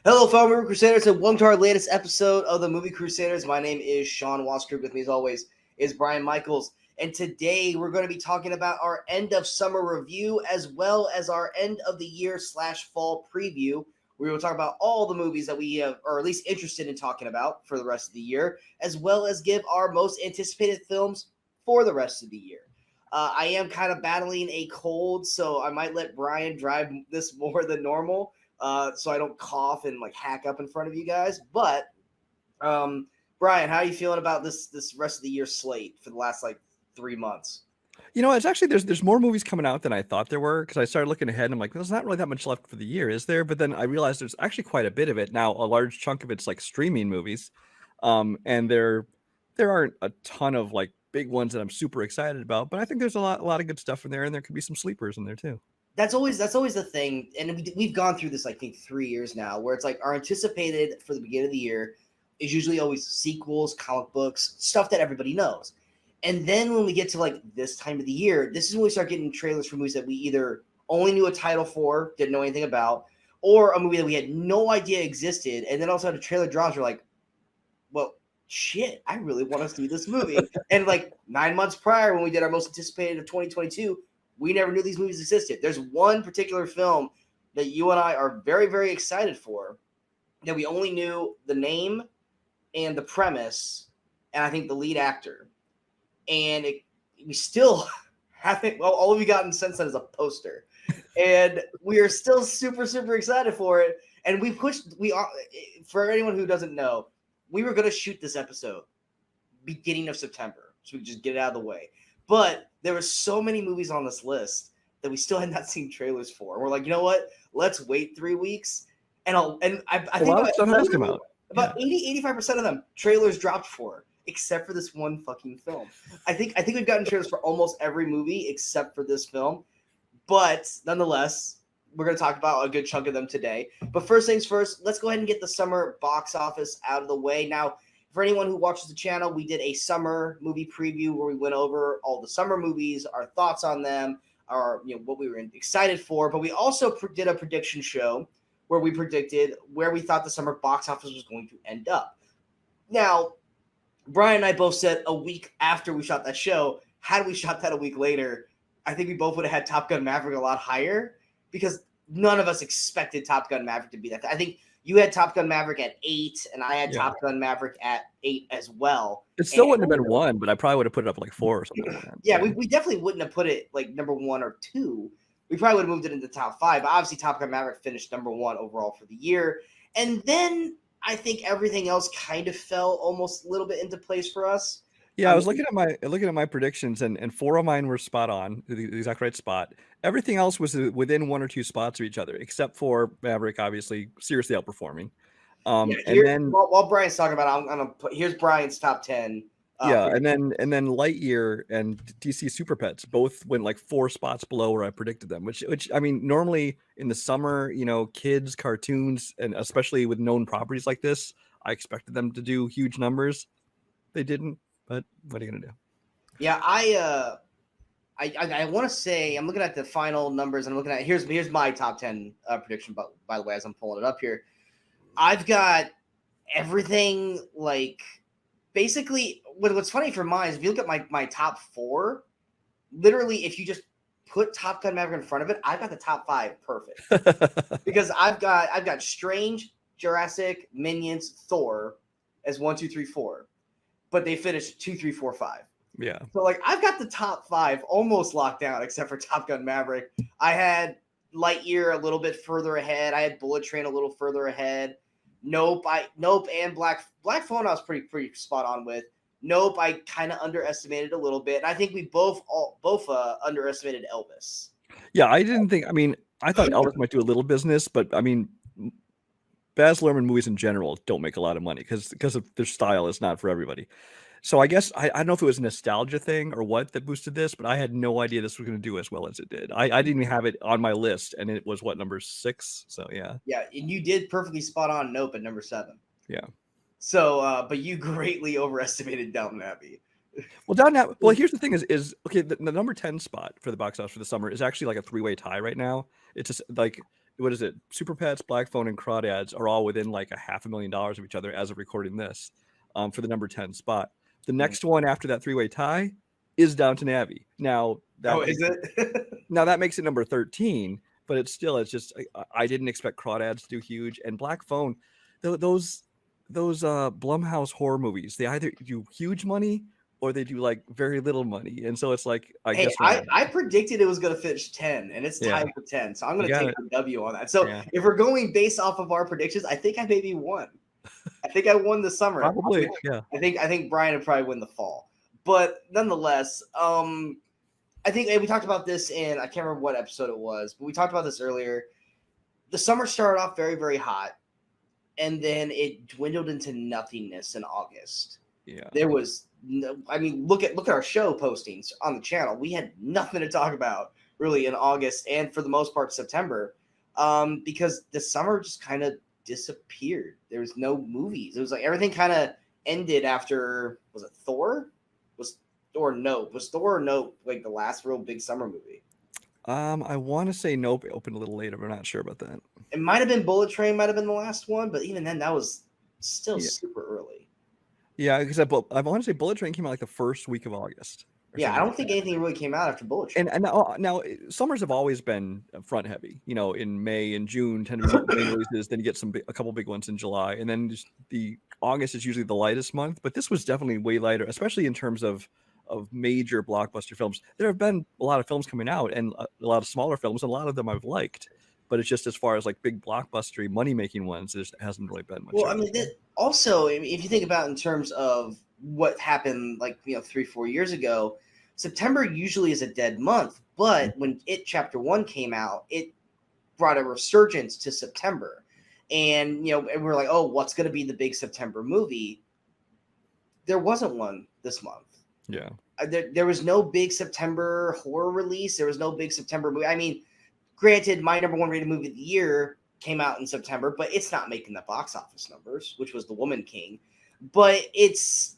Hello, fellow Movie Crusaders, and welcome to our latest episode of the Movie Crusaders. My name is Sean Waskrip. With me, as always, is Brian Michaels. And today we're going to be talking about our end of summer review as well as our end of the year / fall preview. We will talk about all the movies that we have, or at least interested in talking about for the rest of the year, as well as give our most anticipated films for the rest of the year. I am kind of battling a cold, so I might let Brian drive this more than normal. So I don't cough and like hack up in front of you guys. But Brian, how are you feeling about this rest of the year slate for the last like 3 months? You know, it's actually there's more movies coming out than I thought there were because I started looking ahead and I'm like, there's not really that much left for the year, is there? But then I realized there's actually quite a bit of it now. A large chunk of it's like streaming movies, and there aren't a ton of like big ones that I'm super excited about. But I think there's a lot of good stuff in there, and there could be some sleepers in there too. That's always the thing, and we've gone through this I think 3 years now, where it's like our anticipated for the beginning of the year is usually always sequels, comic books, stuff that everybody knows. And then when we get to like this time of the year, this is when we start getting trailers for movies that we either only knew a title for, didn't know anything about, or a movie that we had no idea existed, and then all of a sudden a trailer drops, you're like, well, shit, I really want to see this movie. And like 9 months prior, when we did our most anticipated of 2022, we never knew these movies existed. There's one particular film that you and I are very, very excited for that we only knew the name and the premise, and I think the lead actor. And we still haven't, well, all we've gotten since then is a poster. And we are still super, super excited for it. And for anyone who doesn't know, we were going to shoot this episode beginning of September, so we could just get it out of the way. But there were so many movies on this list that we still had not seen trailers for. And we're like, you know what? Let's wait 3 weeks. And I think A lot of stuff has come out. About 80-85% of them trailers dropped for, except for this one fucking film. I think we've gotten trailers for almost every movie except for this film. But nonetheless, we're going to talk about a good chunk of them today. But first things first, let's go ahead and get the summer box office out of the way. Now, for anyone who watches the channel, we did a summer movie preview where we went over all the summer movies, our thoughts on them, what we were excited for. But we also did a prediction show where we predicted where we thought the summer box office was going to end up. Now, Brian and I both said a week after we shot that show, had we shot that a week later, I think we both would have had Top Gun Maverick a lot higher because none of us expected Top Gun Maverick to be that. I think you had Top Gun Maverick at 8, and I had Top Gun Maverick at 8 as well. It still wouldn't have been 1, but I probably would have put it up like 4 or something like that. Yeah, we definitely wouldn't have put it like number 1 or 2. We probably would have moved it into the top 5. But obviously, Top Gun Maverick finished number 1 overall for the year. And then I think everything else kind of fell almost a little bit into place for us. Yeah, I was looking at my predictions, and 4 of mine were spot on, the exact right spot. Everything else was within 1 or 2 spots of each other, except for Maverick, obviously seriously outperforming. And then while Brian's talking about it, I'm gonna put here's Brian's top 10. And then Lightyear and DC Super Pets both went like 4 spots below where I predicted them. Which I mean, normally in the summer, kids cartoons, and especially with known properties like this, I expected them to do huge numbers. They didn't. But what are you gonna do? Yeah, I want to say I'm looking at the final numbers and I'm looking at here's my top 10 prediction. But by the way, as I'm pulling it up here, I've got everything like basically. What's funny for mine is if you look at my top 4, literally if you just put Top Gun Maverick in front of it, I've got the top 5 perfect because I've got Strange, Jurassic, Minions, Thor as 1, 2, 3, 4. But they finished 2, 3, 4, 5. Yeah. So like I've got the top 5 almost locked down, except for Top Gun Maverick. I had Lightyear a little bit further ahead. I had Bullet Train a little further ahead. Nope, and Black Phone I was pretty spot on with. Nope, I kind of underestimated a little bit. And I think we both underestimated Elvis. Yeah, I didn't think. I mean, I thought Elvis might do a little business, but I mean, Baz Luhrmann movies in general don't make a lot of money because of their style is not for everybody. So I guess I don't know if it was a nostalgia thing or what that boosted this, but I had no idea this was going to do as well as it did. I didn't even have it on my list, and it was number 6. So yeah. Yeah, and you did perfectly spot on. Nope, at number 7. Yeah. So, but you greatly overestimated Downton Abbey. Well, here's the thing: is okay. The number 10 spot for the box office for the summer is actually like a 3-way tie right now. It's just like what is it? Super Pets, Black Phone, and Crawdads are all within like $500,000 of each other as of recording this, for the number 10 spot. The next one after that three-way tie is Downton Abbey. Now that is it? now that makes it number 13, but it's just I didn't expect Crawdads to do huge, and Black Phone, those Blumhouse horror movies, they either do huge money or they do like very little money, and so it's like I predicted it was going to finish 10, and it's tied for 10, so I'm going to take the W on that. So if we're going based off of our predictions, I think I maybe won. I think I won the summer. Probably, yeah. I think Brian would probably win the fall, but nonetheless, I think we talked about this in, I can't remember what episode it was, but we talked about this earlier. The summer started off very, very hot, and then it dwindled into nothingness in August. Yeah, there was no, I mean, look at our show postings on the channel. We had nothing to talk about really in August, and for the most part September, because the summer just kind of disappeared. There was no movies. It was like everything kind of ended after, was it Thor? Was Thor or Nope like the last real big summer movie? I want to say Nope opened a little later, but I'm not sure about that. It might have been Bullet Train, might have been the last one, but even then that was still super early. Yeah, because I want to say Bullet Train came out like the first week of August. Yeah, I don't think anything really came out after Bullet Train. And now summers have always been front heavy. You know, in May and June tend to be main releases. Then you get a couple big ones in July, and then just the August is usually the lightest month. But this was definitely way lighter, especially in terms of major blockbuster films. There have been a lot of films coming out, and a lot of smaller films, and a lot of them I've liked. But it's just as far as like big blockbustery money making ones, there hasn't really been much. Well, I mean, also, if you think about in terms of what happened, like 3-4 years ago, September usually is a dead month. But when It Chapter 1 came out, it brought a resurgence to September, and and we're like, oh, what's going to be the big September movie? There wasn't one this month. Yeah, there was no big September horror release. There was no big September movie. I mean, granted, my number one rated movie of the year came out in September, but it's not making the box office numbers, which was The Woman King. But it's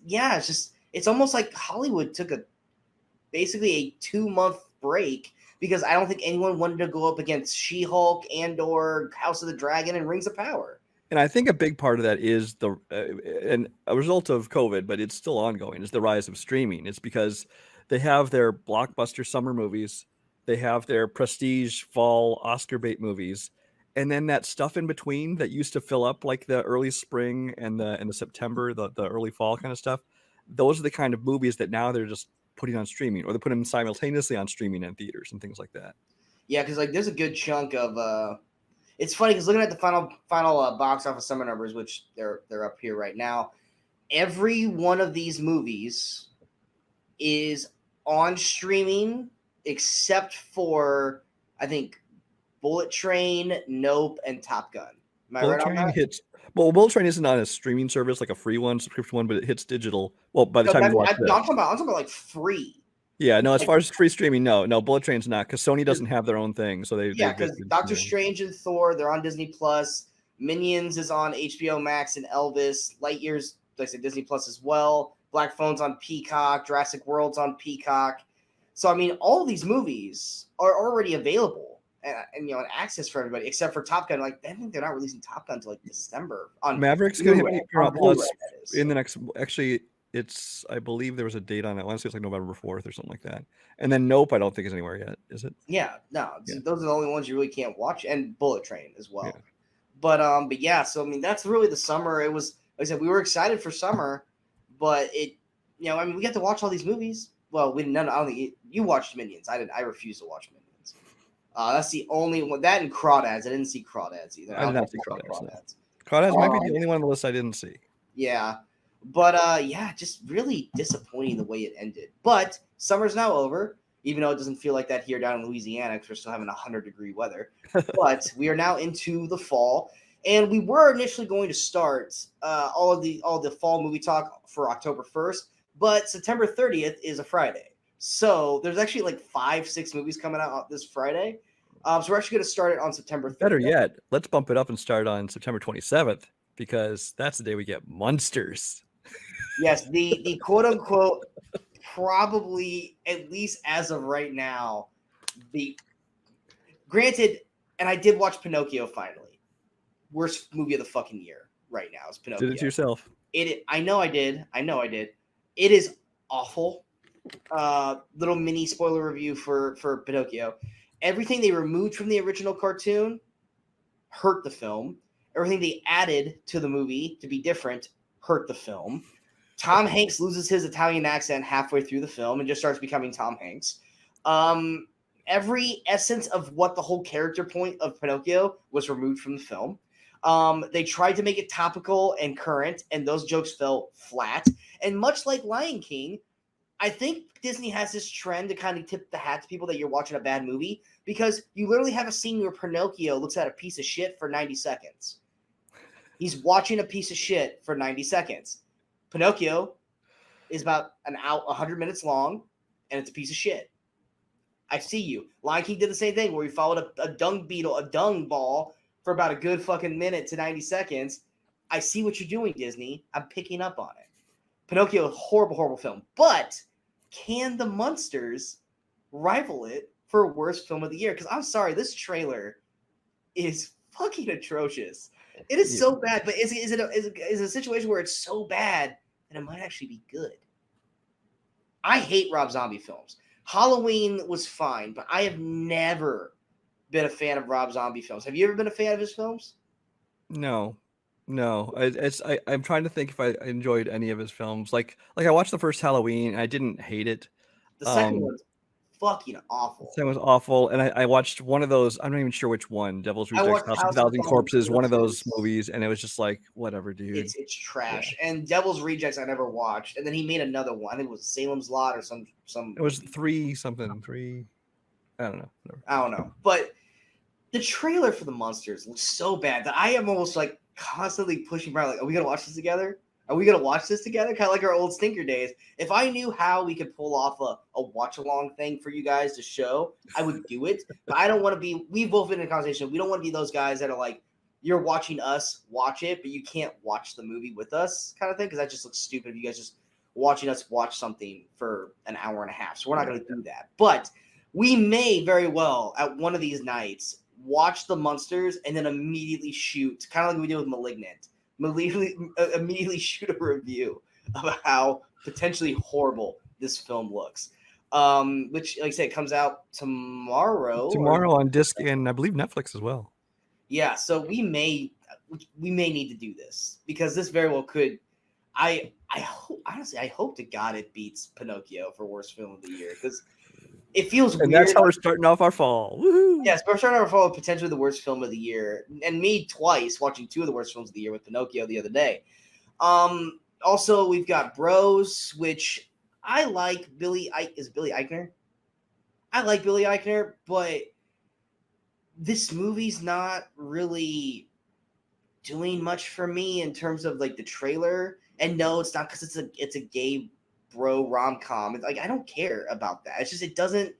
almost like Hollywood took basically a 2-month break, because I don't think anyone wanted to go up against She-Hulk, Andor, House of the Dragon, and Rings of Power. And I think a big part of that is and a result of COVID, but it's still ongoing, is the rise of streaming. It's because they have their blockbuster summer movies, they have their prestige fall Oscar bait movies, and then that stuff in between that used to fill up like the early spring and the September, the early fall kind of stuff. Those are the kind of movies that now they're just putting on streaming, or they put them simultaneously on streaming and theaters and things like that. Yeah, because like there's a good chunk of it's funny because looking at the final box office summer numbers, which they're up here right now, every one of these movies is on streaming except for, I think, Bullet Train, Nope, and Top Gun. Am I right on that? Bullet Train isn't on a streaming service like a free one, subscription one, but it hits digital. Well, by the time you watch it, I'm talking about like free. Yeah, no, as far as free streaming, no, Bullet Train's not, because Sony doesn't have their own thing. So because Doctor Strange and Thor, they're on Disney Plus. Minions is on HBO Max and Elvis. Lightyear's, like I said, Disney Plus as well. Black Phone's on Peacock. Jurassic World's on Peacock. So I mean, all of these movies are already available and and access for everybody except for Top Gun. Like, I think they're not releasing Top Gun until like December. On Maverick's going to hit Paramount Plus in the next. Actually, I believe there was a date on it. I want to say it's like November 4th or something like that. And then Nope, I don't think is anywhere yet, is it? Yeah, no. Yeah. Those are the only ones you really can't watch, and Bullet Train as well. Yeah. But yeah, so I mean, that's really the summer. It was, like I said, we were excited for summer, but it, I mean, we got to watch all these movies. Well, we didn't. I don't think you watched Minions. I didn't. I refused to watch Minions. That's the only one. That and Crawdads. I didn't see Crawdads either. I did not see Crawdads. Crawdads might be the only one on the list I didn't see. Yeah. But yeah, just really disappointing the way it ended. But summer's now over, even though it doesn't feel like that here down in Louisiana because we're still having 100-degree weather. But we are now into the fall, and we were initially going to start all the fall movie talk for October 1st, but September 30th is a Friday, so there's actually like 5-6 movies coming out this Friday. So we're actually going to start it on September 30th. Better yet, let's bump it up and start on September 27th because that's the day we get Monsters. Yes, the quote unquote, probably, at least as of right now, granted, And I did watch Pinocchio finally. Worst movie of the fucking year right now is Pinocchio. Did it to yourself. I know I did. It is awful. Little mini spoiler review for Pinocchio. Everything they removed from the original cartoon hurt the film. Everything they added to the movie to be different hurt the film. Tom Hanks loses his Italian accent halfway through the film and just starts becoming Tom Hanks. Every essence of what the whole character point of Pinocchio was removed from the film. They tried to make it topical and current, and those jokes fell flat. And much like Lion King, I think Disney has this trend to kind of tip the hat to people that you're watching a bad movie, because you literally have a scene where Pinocchio looks at a piece of shit for 90 seconds. He's watching a piece of shit for 90 seconds. Pinocchio is about 100 minutes long, and it's a piece of shit. I see you. Lion King did the same thing where he followed a dung beetle, a dung ball, for about a good fucking minute to 90 seconds. I see what you're doing, Disney. I'm picking up on it. Pinocchio, horrible, horrible film. But can the Munsters rival it for worst film of the year? Because I'm sorry, this trailer is fucking atrocious. It is so bad, but is it a situation where it's so bad that it might actually be good? I hate Rob Zombie films. Halloween was fine, but I have never been a fan of Rob Zombie films. Have you ever been a fan of his films? No. I'm trying to think if I enjoyed any of his films. Like I watched the first Halloween, and I didn't hate it. The second one's fucking awful. The second was awful, and I watched one of those. I'm not even sure which one. Devil's Rejects, House of a Thousand Corpses. One of those movies, and it was just like, whatever, dude. It's trash. Yeah. And Devil's Rejects I never watched, and then he made another one. I think it was Salem's Lot or some. It was three. I don't know. But the trailer for the Munsters looks so bad that I am almost like constantly pushing around. Like, are we gonna watch this together? Kind of like our old Stinker days. If I knew how we could pull off a watch along thing for you guys to show, I would do it. But I don't want to be. We've both been in a conversation. We don't want to be those guys that are like, you're watching us watch it, but you can't watch the movie with us, kind of thing. Because that just looks stupid. If you guys just watching us watch something for an hour and a half, so we're not going to do that. But we may very well at one of these nights watch the Munsters and then immediately shoot, kind of like we did with Malignant. Immediately shoot a review of how potentially horrible this film looks. Which, like I said, comes out tomorrow. On disc and I believe Netflix as well. Yeah, so we may need to do this because this very well could. I hope to God it beats Pinocchio for worst film of the year because it feels weird. And that's how we're starting off our fall. Woohoo! Yes, we're starting off our fall with potentially the worst film of the year. And me twice watching two of the worst films of the year with Pinocchio the other day. Also, we've got Bros, which I like. Is Billy Eichner? I like Billy Eichner, but this movie's not really doing much for me in terms of like the trailer. And no, it's not because it's a gay bro rom-com. It's like I don't care about that. It's just it doesn't.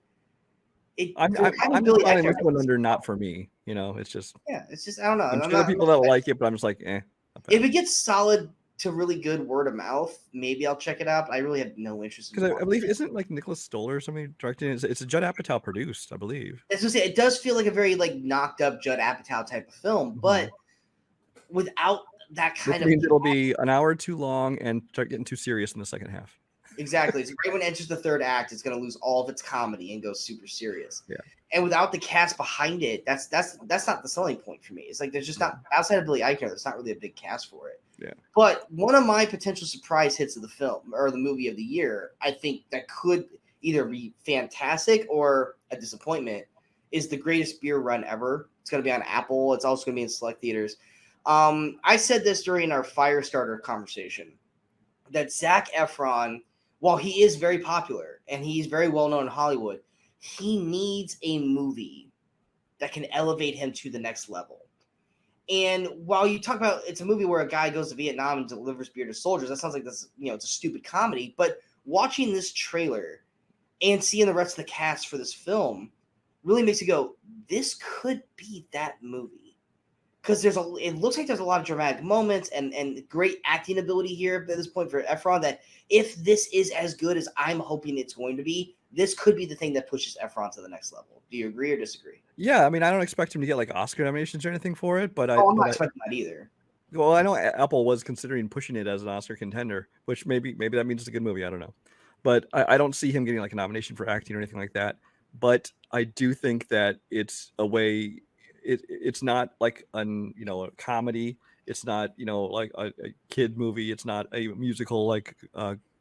I'm calling this one under not for me. You know, it's just I don't know. I'm sure there are people that like it, but I'm just like, eh. If it gets solid to really good word of mouth, maybe I'll check it out. But I really have no interest. Because I believe isn't like Nicholas Stoller or somebody directing it? It's a Judd Apatow produced, I believe. As I say, it does feel like a very like knocked up Judd Apatow type of film, but without that kind of means it'll be an hour too long and start getting too serious in the second half. Exactly. So right when it enters the third act, it's going to lose all of its comedy and go super serious. Yeah. And without the cast behind it, that's not the selling point for me. It's like there's just not outside of Billy Eichner. There's not really a big cast for it. Yeah. But one of my potential surprise hits of the film or the movie of the year, I think that could either be fantastic or a disappointment, is The Greatest Beer Run Ever. It's going to be on Apple. It's also going to be in select theaters. I said this during our Firestarter conversation that Zac Efron, while he is very popular and he's very well known in Hollywood, he needs a movie that can elevate him to the next level. And while you talk about it's a movie where a guy goes to Vietnam and delivers beer to soldiers, that sounds like this, it's a stupid comedy. But watching this trailer and seeing the rest of the cast for this film really makes you go, this could be that movie. Because it looks like there's a lot of dramatic moments and great acting ability here at this point for Efron, that if this is as good as I'm hoping it's going to be, this could be the thing that pushes Efron to the next level. Do you agree or disagree? Yeah, I mean, I don't expect him to get like Oscar nominations or anything for it, but I'm not expecting that either. Well, I know Apple was considering pushing it as an Oscar contender, which maybe that means it's a good movie. I don't know, but I don't see him getting like a nomination for acting or anything like that. But I do think that it's a way. It's not like a comedy. It's not like a kid movie. It's not a musical like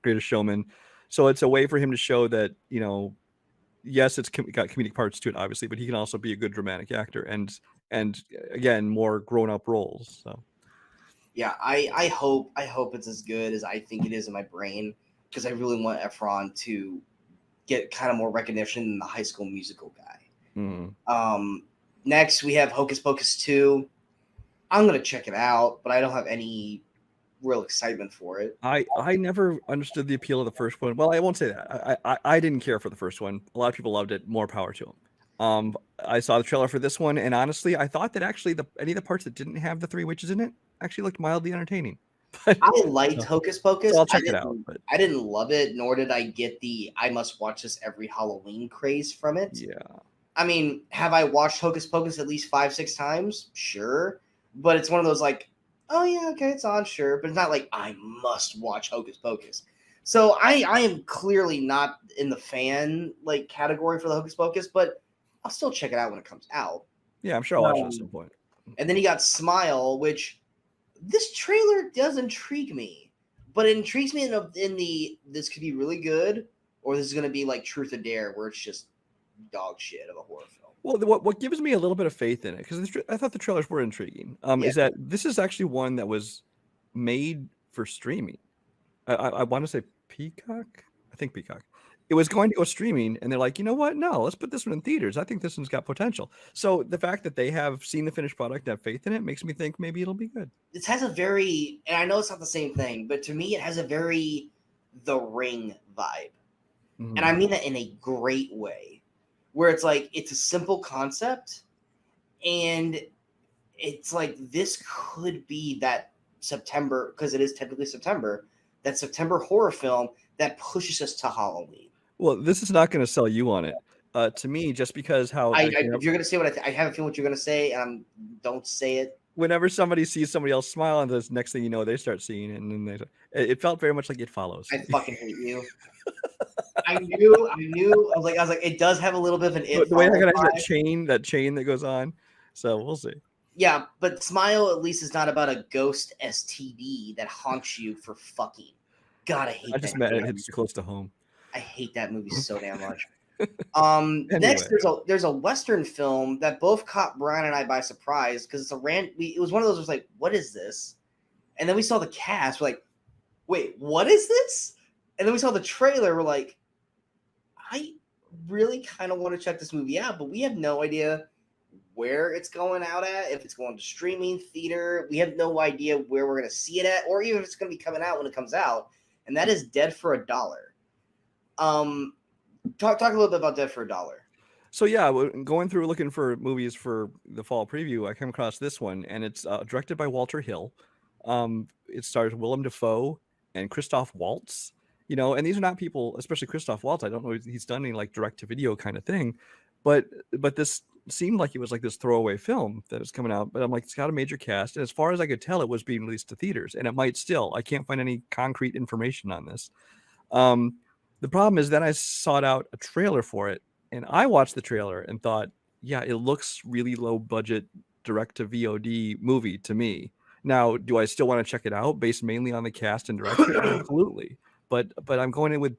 Greatest Showman. So it's a way for him to show that yes, it's got comedic parts to it, obviously, but he can also be a good dramatic actor and again more grown up roles. So. Yeah, I hope it's as good as I think it is in my brain, because I really want Efron to get kind of more recognition than the High School Musical guy. Next we have Hocus Pocus 2. I'm gonna check it out, but I don't have any real excitement for it. I never understood the appeal of the first one. Well, I won't say that. I didn't care for the first one. A lot of people loved it. More power to them. I saw the trailer for this one, and honestly, I thought that actually any of the parts that didn't have the three witches in it actually looked mildly entertaining. But I liked Hocus Pocus. So I'll check it out. But I didn't love it, nor did I get the I must watch this every Halloween craze from it. Yeah. I mean, have I watched Hocus Pocus at least 5-6 times? Sure. But it's one of those like, oh yeah, okay, it's on, sure. But it's not like I must watch Hocus Pocus. So I am clearly not in the fan like category for the Hocus Pocus, but I'll still check it out when it comes out. Yeah, I'm sure I'll watch it at some point. And then you got Smile, which this trailer does intrigue me, but it intrigues me in the this could be really good, or this is going to be like Truth or Dare, where it's just dog shit of a horror film. Well, what gives me a little bit of faith in it, because I thought the trailers were intriguing, is that this is actually one that was made for streaming. I want to say Peacock. I think Peacock. It was going to go streaming, and they're like, you know what? No, let's put this one in theaters. I think this one's got potential. So the fact that they have seen the finished product and have faith in it makes me think maybe it'll be good. This has a very, and I know it's not the same thing, but to me, it has a very The Ring vibe. Mm-hmm. And I mean that in a great way, where it's like, it's a simple concept, and it's like, this could be that September, because it is technically September, that September horror film that pushes us to Halloween. Well, this is not going to sell you on it. To me, just because how if you're going to say what I have a feeling what you're going to say, don't say it. Whenever somebody sees somebody else smile, and the next thing you know, they start seeing it, and then it felt very much like It Follows. I fucking hate you. I knew. I was like, it does have a little bit of an It. The way I got that chain that goes on. So we'll see. Yeah, but Smile at least is not about a ghost STD that haunts you for fucking. God, I hate that. I just meant it hits too close to home. I hate that movie so damn much. Anyway. Next, there's a Western film that both caught Brian and I by surprise, because it was one of those was like, what is this? And then we saw the cast, we're like, wait, what is this? And then we saw the trailer, we're like, I really kind of want to check this movie out, but we have no idea where it's going out at, if it's going to streaming, theater. We have no idea where we're going to see it at, or even if it's going to be coming out when it comes out. And that is Dead for a Dollar. Talk a little bit about Dead for a Dollar. So yeah, going through looking for movies for the fall preview, I came across this one, and it's directed by Walter Hill. It stars Willem Dafoe and Christoph Waltz. And these are not people, especially Christoph Waltz. I don't know if he's done any like direct to video kind of thing, but this seemed like it was like this throwaway film that is coming out. But I'm like, it's got a major cast, and as far as I could tell, it was being released to theaters, and it might still. I can't find any concrete information on this. The problem is then I sought out a trailer for it, and I watched the trailer and thought, yeah, it looks really low budget direct to VOD movie to me. Now, do I still want to check it out based mainly on the cast and director? Absolutely. But I'm going in with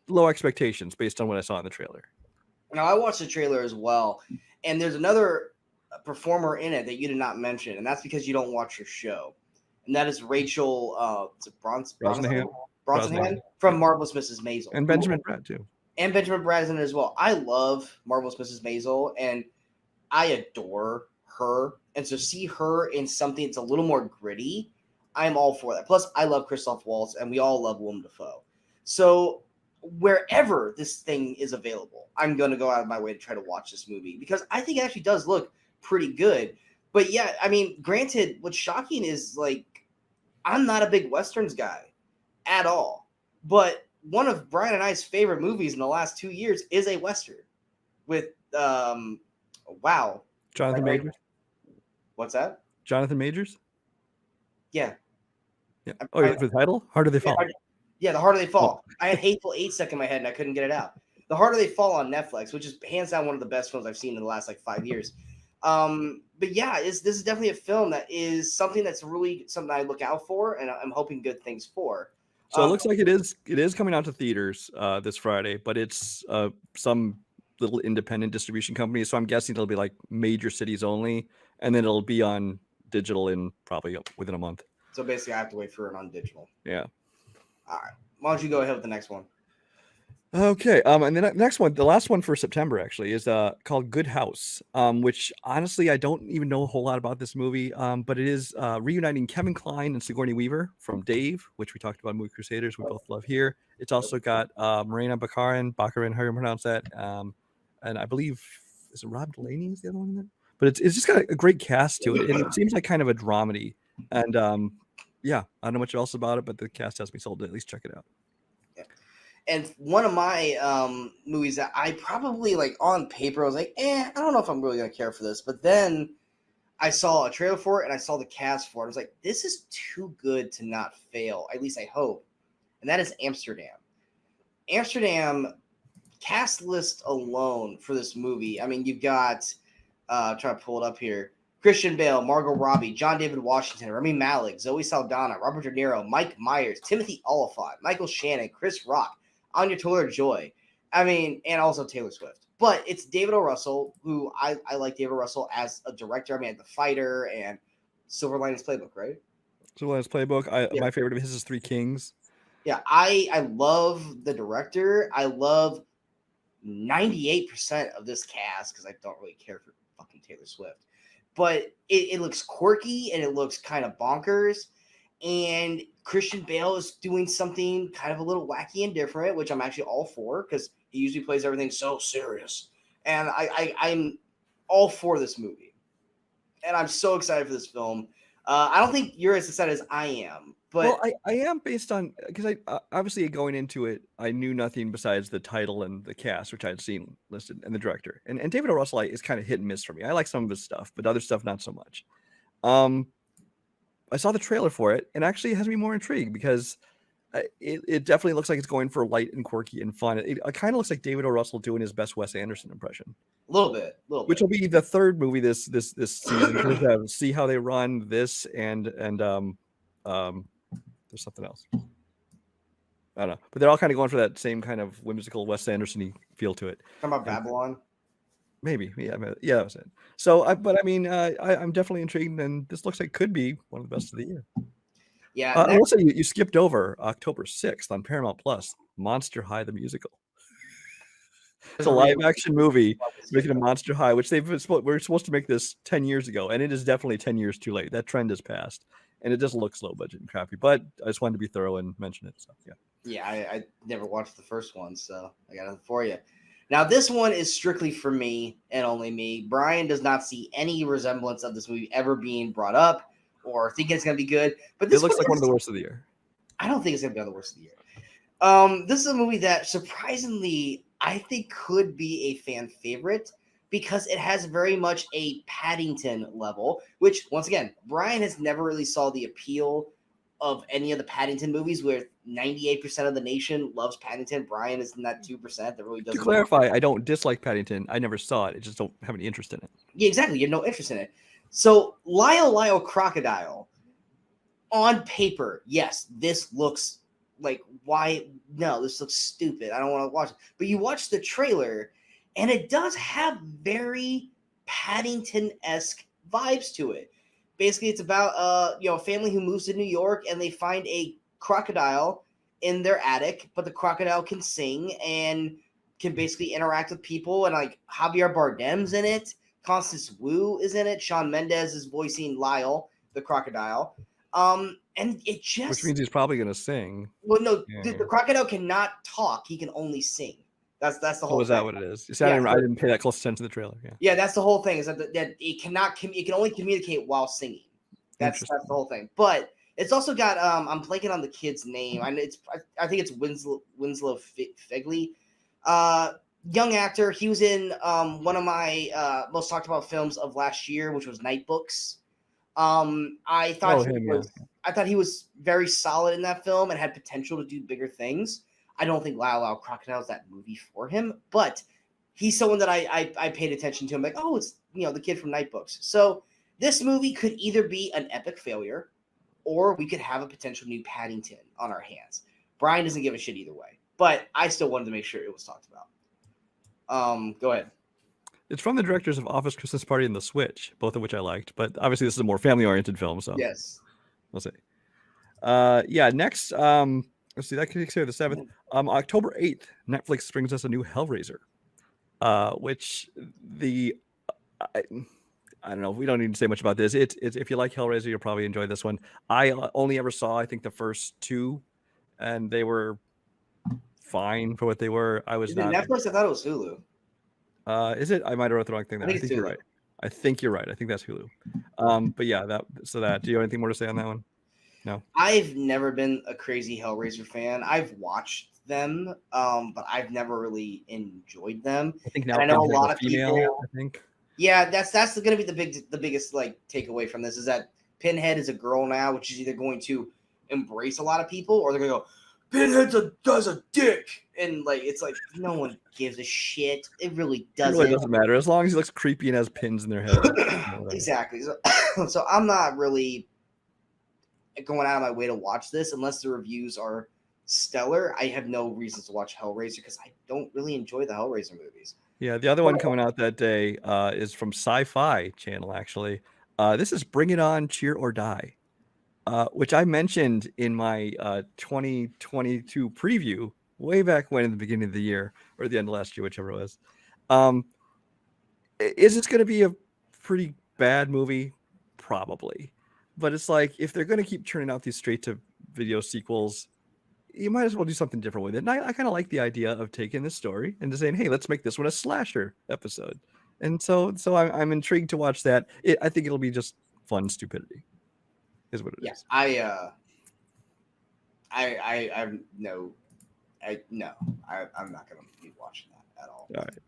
low expectations based on what I saw in the trailer. Now, I watched the trailer as well, and there's another performer in it that you did not mention, and that's because you don't watch your show. And that is Rachel Brosnahan from Marvelous Mrs. Maisel. And Benjamin Bratt, too. And Benjamin Bratt is in it as well. I love Marvelous Mrs. Maisel, and I adore her. And so see her in something that's a little more gritty, I'm all for that. Plus, I love Christoph Waltz, and we all love Willem Dafoe. So wherever this thing is available, I'm going to go out of my way to try to watch this movie, because I think it actually does look pretty good. But yeah, I mean, granted, what's shocking is, like, I'm not a big Westerns guy at all. But one of Brian and I's favorite movies in the last 2 years is a Western with wow. Jonathan Majors. What's that? Jonathan Majors. Yeah. Yeah. Oh, for the title, Harder They Fall. Yeah, The Harder They Fall. I had Hateful Eight stuck in my head and I couldn't get it out. The Harder They Fall on Netflix, which is hands down one of the best films I've seen in the last like 5 years. But yeah, this is definitely a film that is something that's really something I look out for, and I'm hoping good things for. So it looks like it is coming out to theaters this Friday, but it's some little independent distribution company. So I'm guessing it'll be like major cities only, and then it'll be on digital in probably within a month. So basically, I have to wait for it on digital. Yeah. All right. Why don't you go ahead with the next one? Okay. And the next one, the last one for September actually is called Good House, which honestly I don't even know a whole lot about this movie. But it is reuniting Kevin Kline and Sigourney Weaver from Dave, which we talked about in Movie Crusaders. We both love here. It's also got Morena Baccarin, how you pronounce that? And I believe is it Rob Delaney is the other one in there? But it's just got a great cast to it, and it seems like kind of a dramedy. And yeah, I don't know much else about it, but the cast has me sold to at least check it out. And one of my movies that I probably like on paper, I was like, I don't know if I'm really going to care for this. But then I saw a trailer for it and I saw the cast for it. I was like, this is too good to not fail. At least I hope. And that is Amsterdam. Amsterdam cast list alone for this movie. I mean, you've got, trying to pull it up here, Christian Bale, Margot Robbie, John David Washington, Rami Malek, Zoe Saldana, Robert De Niro, Mike Myers, Timothy Olyphant, Michael Shannon, Chris Rock, Anya Taylor-Joy, I mean, and also Taylor Swift. But it's David O. Russell, who I like David O. Russell as a director. I mean, The Fighter and Silver Linings Playbook, right? Silver Linings Playbook. My favorite of his is Three Kings. Yeah, I love the director. I love 98% of this cast because I don't really care for fucking Taylor Swift. But it looks quirky and it looks kind of bonkers. And Christian Bale is doing something kind of a little wacky and different, which I'm actually all for because he usually plays everything so serious. And I'm all for this movie. And I'm so excited for this film. I don't think you're as excited as I am. But well, I am based on because I obviously going into it, I knew nothing besides the title and the cast, which I had seen listed, and the director. And David O. Russell is kind of hit and miss for me. I like some of his stuff, but other stuff not so much. I saw the trailer for it, and actually it has me more intrigued because it definitely looks like it's going for light and quirky and fun. It kind of looks like David O. Russell doing his best Wes Anderson impression. A little bit. Which will be the third movie this season. See How They Run, this, and there's something else. I don't know, but they're all kind of going for that same kind of whimsical Wes Anderson-y feel to it. Talking about Babylon. Maybe, yeah, that was it. So, but I mean, I'm definitely intrigued, and this looks like it could be one of the best of the year. Yeah. Also, you skipped over October 6th on Paramount Plus, Monster High the musical. It's a live-action movie making a Monster High, which we're supposed to make this 10 years ago, and it is definitely 10 years too late. That trend has passed, and it does look low budget and crappy. But I just wanted to be thorough and mention it. So yeah. Yeah, I never watched the first one, so I got nothing for you. Now, this one is strictly for me and only me. Brian does not see any resemblance of this movie ever being brought up or thinking it's going to be good. But this it looks like one of the worst of the year. I don't think it's going to be one of the worst of the year. This is a movie that surprisingly I think could be a fan favorite because it has very much a Paddington level, which, once again, Brian has never really saw the appeal of any of the Paddington movies where 98% of the nation loves Paddington. Brian is in that 2% that really doesn't. To clarify, I don't dislike Paddington. I never saw it. I just don't have any interest in it. Yeah, exactly. You have no interest in it. So Lyle Crocodile, on paper, yes, this looks like, why? No, this looks stupid. I don't want to watch it. But you watch the trailer, and it does have very Paddington-esque vibes to it. Basically, it's about a family who moves to New York, and they find a crocodile in their attic, but the crocodile can sing and can basically interact with people. And like Javier Bardem's in it, Constance Wu is in it, Shawn Mendes is voicing Lyle the crocodile. And it just, which means he's probably going to sing. Well, no, the crocodile cannot talk; he can only sing. That's the whole. Oh, is that what it is? See, I didn't pay that close attention to the trailer. Yeah, that's the whole thing. Is that it cannot? It can only communicate while singing. That's the whole thing. But It's also got I'm blanking on the kid's name. I think it's Winslow Fegley. Young actor. He was in one of my most talked about films of last year, which was Night Books. I thought I thought he was very solid in that film and had potential to do bigger things. I don't think Lyle Lyle Crocodile is that movie for him, but he's someone that I paid attention to. I'm like, oh, it's the kid from Night Books. So this movie could either be an epic failure, or we could have a potential new Paddington on our hands. Brian doesn't give a shit either way, but I still wanted to make sure it was talked about. Go ahead. It's from the directors of Office, Christmas Party, and The Switch, both of which I liked. But obviously, this is a more family-oriented film, so yes, we'll see. Next, let's see. That can consider the 7th. October 8th, Netflix brings us a new Hellraiser, which I don't know. We don't need to say much about this. It's if you like Hellraiser, you'll probably enjoy this one. I only ever saw, I think, the first 2, and they were fine for what they were. Is it Netflix? I thought it was Hulu. Is it? I might have wrote the wrong thing. I think you're right. I think you're right. I think that's Hulu. But yeah, do you have anything more to say on that one? No. I've never been a crazy Hellraiser fan. I've watched them, but I've never really enjoyed them. I think now I know a lot of people. I think. Yeah, that's going to be the biggest takeaway from this is that Pinhead is a girl now, which is either going to embrace a lot of people or they're going to go, Pinhead's a dick, and it's like no one gives a shit. It really doesn't. It really doesn't matter as long as he looks creepy and has pins in their head. Exactly. So I'm not really going out of my way to watch this unless the reviews are stellar. I have no reasons to watch Hellraiser because I don't really enjoy the Hellraiser movies. Yeah, the other one coming out that day is from Sci-Fi Channel. Actually, this is Bring It On, Cheer or Die. Which I mentioned in my 2022 preview way back when in the beginning of the year or the end of last year, whichever it was. Is this going to be a pretty bad movie? Probably. But it's like, if they're going to keep churning out these straight to video sequels, you might as well do something different with it. And I kind of like the idea of taking this story and just saying, hey, let's make this one a slasher episode. And so I'm intrigued to watch that. I think it'll be just fun stupidity. Is what it is. I'm not gonna be watching that at all. All right.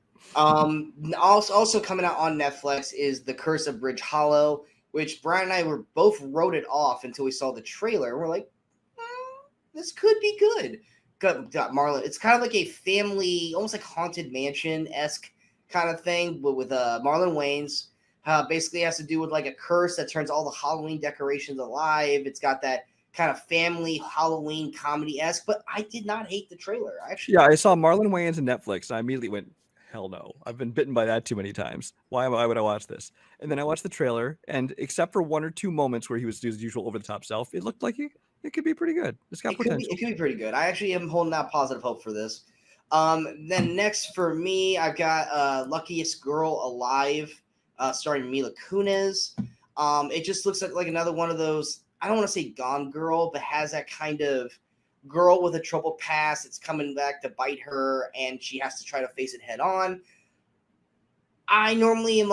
Also coming out on Netflix is The Curse of Bridge Hollow, which Brian and I both wrote it off until we saw the trailer. We're like, this could be good. Got Marlon. It's kind of like a family, almost like Haunted Mansion-esque kind of thing, but with Marlon Wayans. Basically has to do with a curse that turns all the Halloween decorations alive. It's got that kind of family Halloween comedy-esque, but I did not hate the trailer. I saw Marlon Wayans on Netflix, and I immediately went, hell no. I've been bitten by that too many times. Why would I watch this? And then I watched the trailer, and except for 1 or 2 moments where he was his usual over-the-top self, it looked like it could be pretty good. It's got potential. It could be pretty good. I actually am holding out positive hope for this. Then next for me, I've got Luckiest Girl Alive, starring Mila Kunis. It just looks like another one of those, I don't want to say Gone Girl, but has that kind of girl with a troubled past. It's coming back to bite her, and she has to try to face it head on. I normally am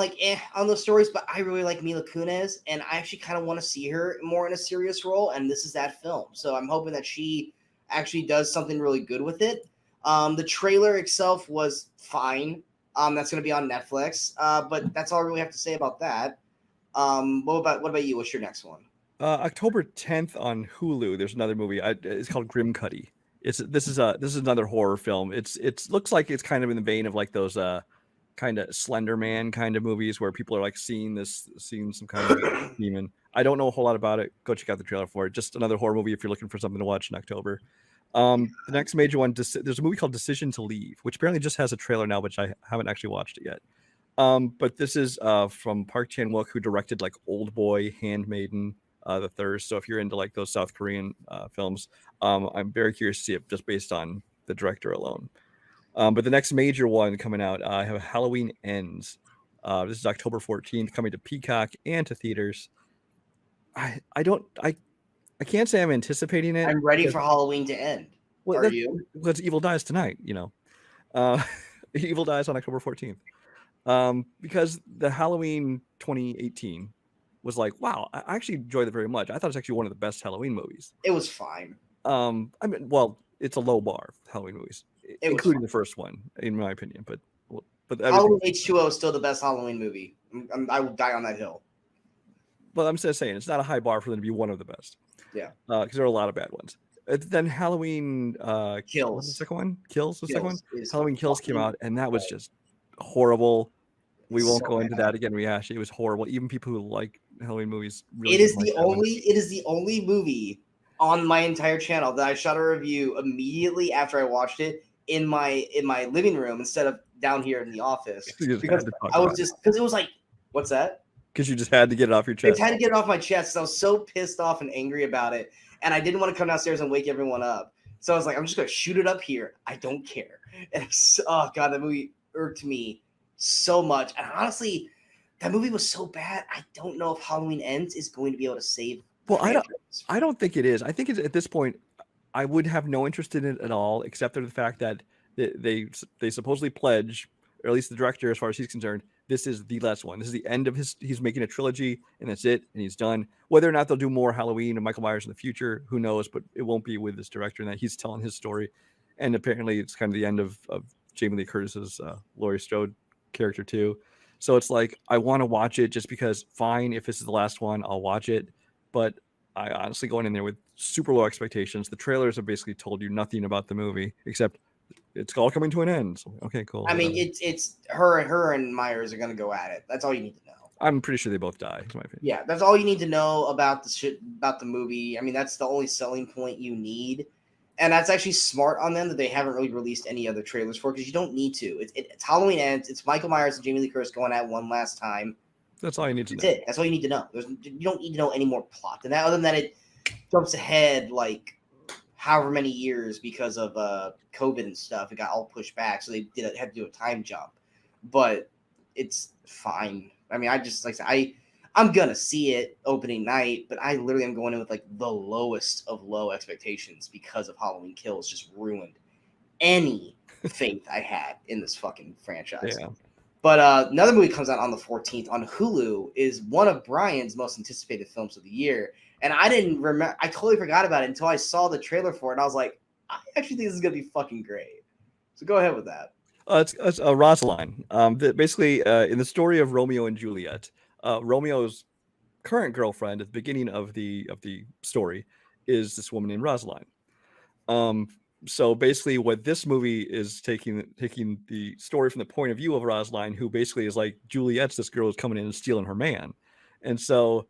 on those stories, but I really like Mila Kunis, and I actually kind of want to see her more in a serious role, and this is that film. So I'm hoping that she actually does something really good with it. The trailer itself was fine. That's going to be on Netflix, but that's all I really have to say about that. What about you? What's your next one? October 10th on Hulu. There's another movie. It's called Grim Cuddy. This is another horror film. It looks like it's kind of in the vein of those kind of Slender Man kind of movies where people are seeing some kind of demon. I don't know a whole lot about it. Go check out the trailer for it. Just another horror movie if you're looking for something to watch in October. The next major one, there's a movie called Decision to Leave, which apparently just has a trailer now, which I haven't actually watched it yet. But this is from Park Chan-wook, who directed Old Boy, Handmaiden, The Thirst. So if you're into those South Korean films, I'm very curious to see it just based on the director alone. But the next major one coming out, I have Halloween Ends. This is October 14th, coming to Peacock and to theaters. I can't say I'm anticipating it. I'm ready for Halloween to end. Are you? Because Evil Dies tonight, Evil Dies on October 14th. Because the Halloween 2018 was like, wow, I actually enjoyed it very much. I thought it's actually one of the best Halloween movies. It was fine. I mean, well, it's a low bar for Halloween movies, It was including fine. the first one, in my opinion. But everything. Halloween H2O is still the best Halloween movie. I will die on that hill. But I'm just saying, it's not a high bar for them to be one of the best. Yeah. Because there are a lot of bad ones. Then Halloween Kills. what's the second one? Kills, the second one? Is Halloween Kills came fucking out, and that was just horrible. We won't so go into bad. that again. Rehash it. It was horrible. Even people who like Halloween movies really It is didn't the like that one. only. It is the only movie on my entire channel that I shot a review immediately after I watched it in my living room instead of down here in the office. You just Because had to talk I was about it. just because it was like, what's that? Because you just had to get it off your I chest. had to get it off my chest because I was so pissed off and angry about it, and I didn't want to come downstairs and wake everyone up. So I was like, I'm just gonna shoot it up here. I don't care. And oh god, that movie irked me so much. And honestly, that movie was so bad. I don't know if Halloween Ends is going to be able to save. Well, I don't think it is. I think it's, at this point, I would have no interest in it at all, except for the fact that they supposedly pledge, or at least the director, as far as he's concerned, this is the last one. This is the end of he's making a trilogy, and that's it, and he's done. Whether or not they'll do more Halloween and Michael Myers in the future, who knows? But it won't be with this director, and that he's telling his story. And apparently, it's kind of the end of Jamie Lee Curtis's Laurie Strode character too. So it's like, I want to watch it just because, fine, if this is the last one, I'll watch it. But I honestly going in there with super low expectations. The trailers have basically told you nothing about the movie except it's all coming to an end. So, okay, cool. I mean, it's her and Myers are gonna go at it. That's all you need to know. I'm pretty sure they both die, in my opinion. Yeah, that's all you need to know about the movie. I mean, that's the only selling point you need. And that's actually smart on them that they haven't really released any other trailers for, because you don't need to. It's Halloween Ends. It's Michael Myers and Jamie Lee Curtis going at one last time. That's all you need to know. That's it. That's all you need to know. You don't need to know any more plot than that, other than that it jumps ahead like however many years because of COVID and stuff. It got all pushed back, so they had to do a time jump. But it's fine. I mean, I just like I said, I'm gonna see it opening night, but I literally am going in with like the lowest of low expectations because of Halloween Kills just ruined any faith I had in this fucking franchise. Yeah. But another movie comes out on the 14th on Hulu is one of Brian's most anticipated films of the year. And I didn't remember, I totally forgot about it until I saw the trailer for it. And I was like, I actually think this is going to be fucking great. So go ahead with that. It's Rosaline. Basically, in the story of Romeo and Juliet, Romeo's current girlfriend at the beginning of the story is this woman named Rosaline. So basically, what this movie is taking the story from the point of view of Rosaline, who basically is like Juliet's this girl who's coming in and stealing her man, and so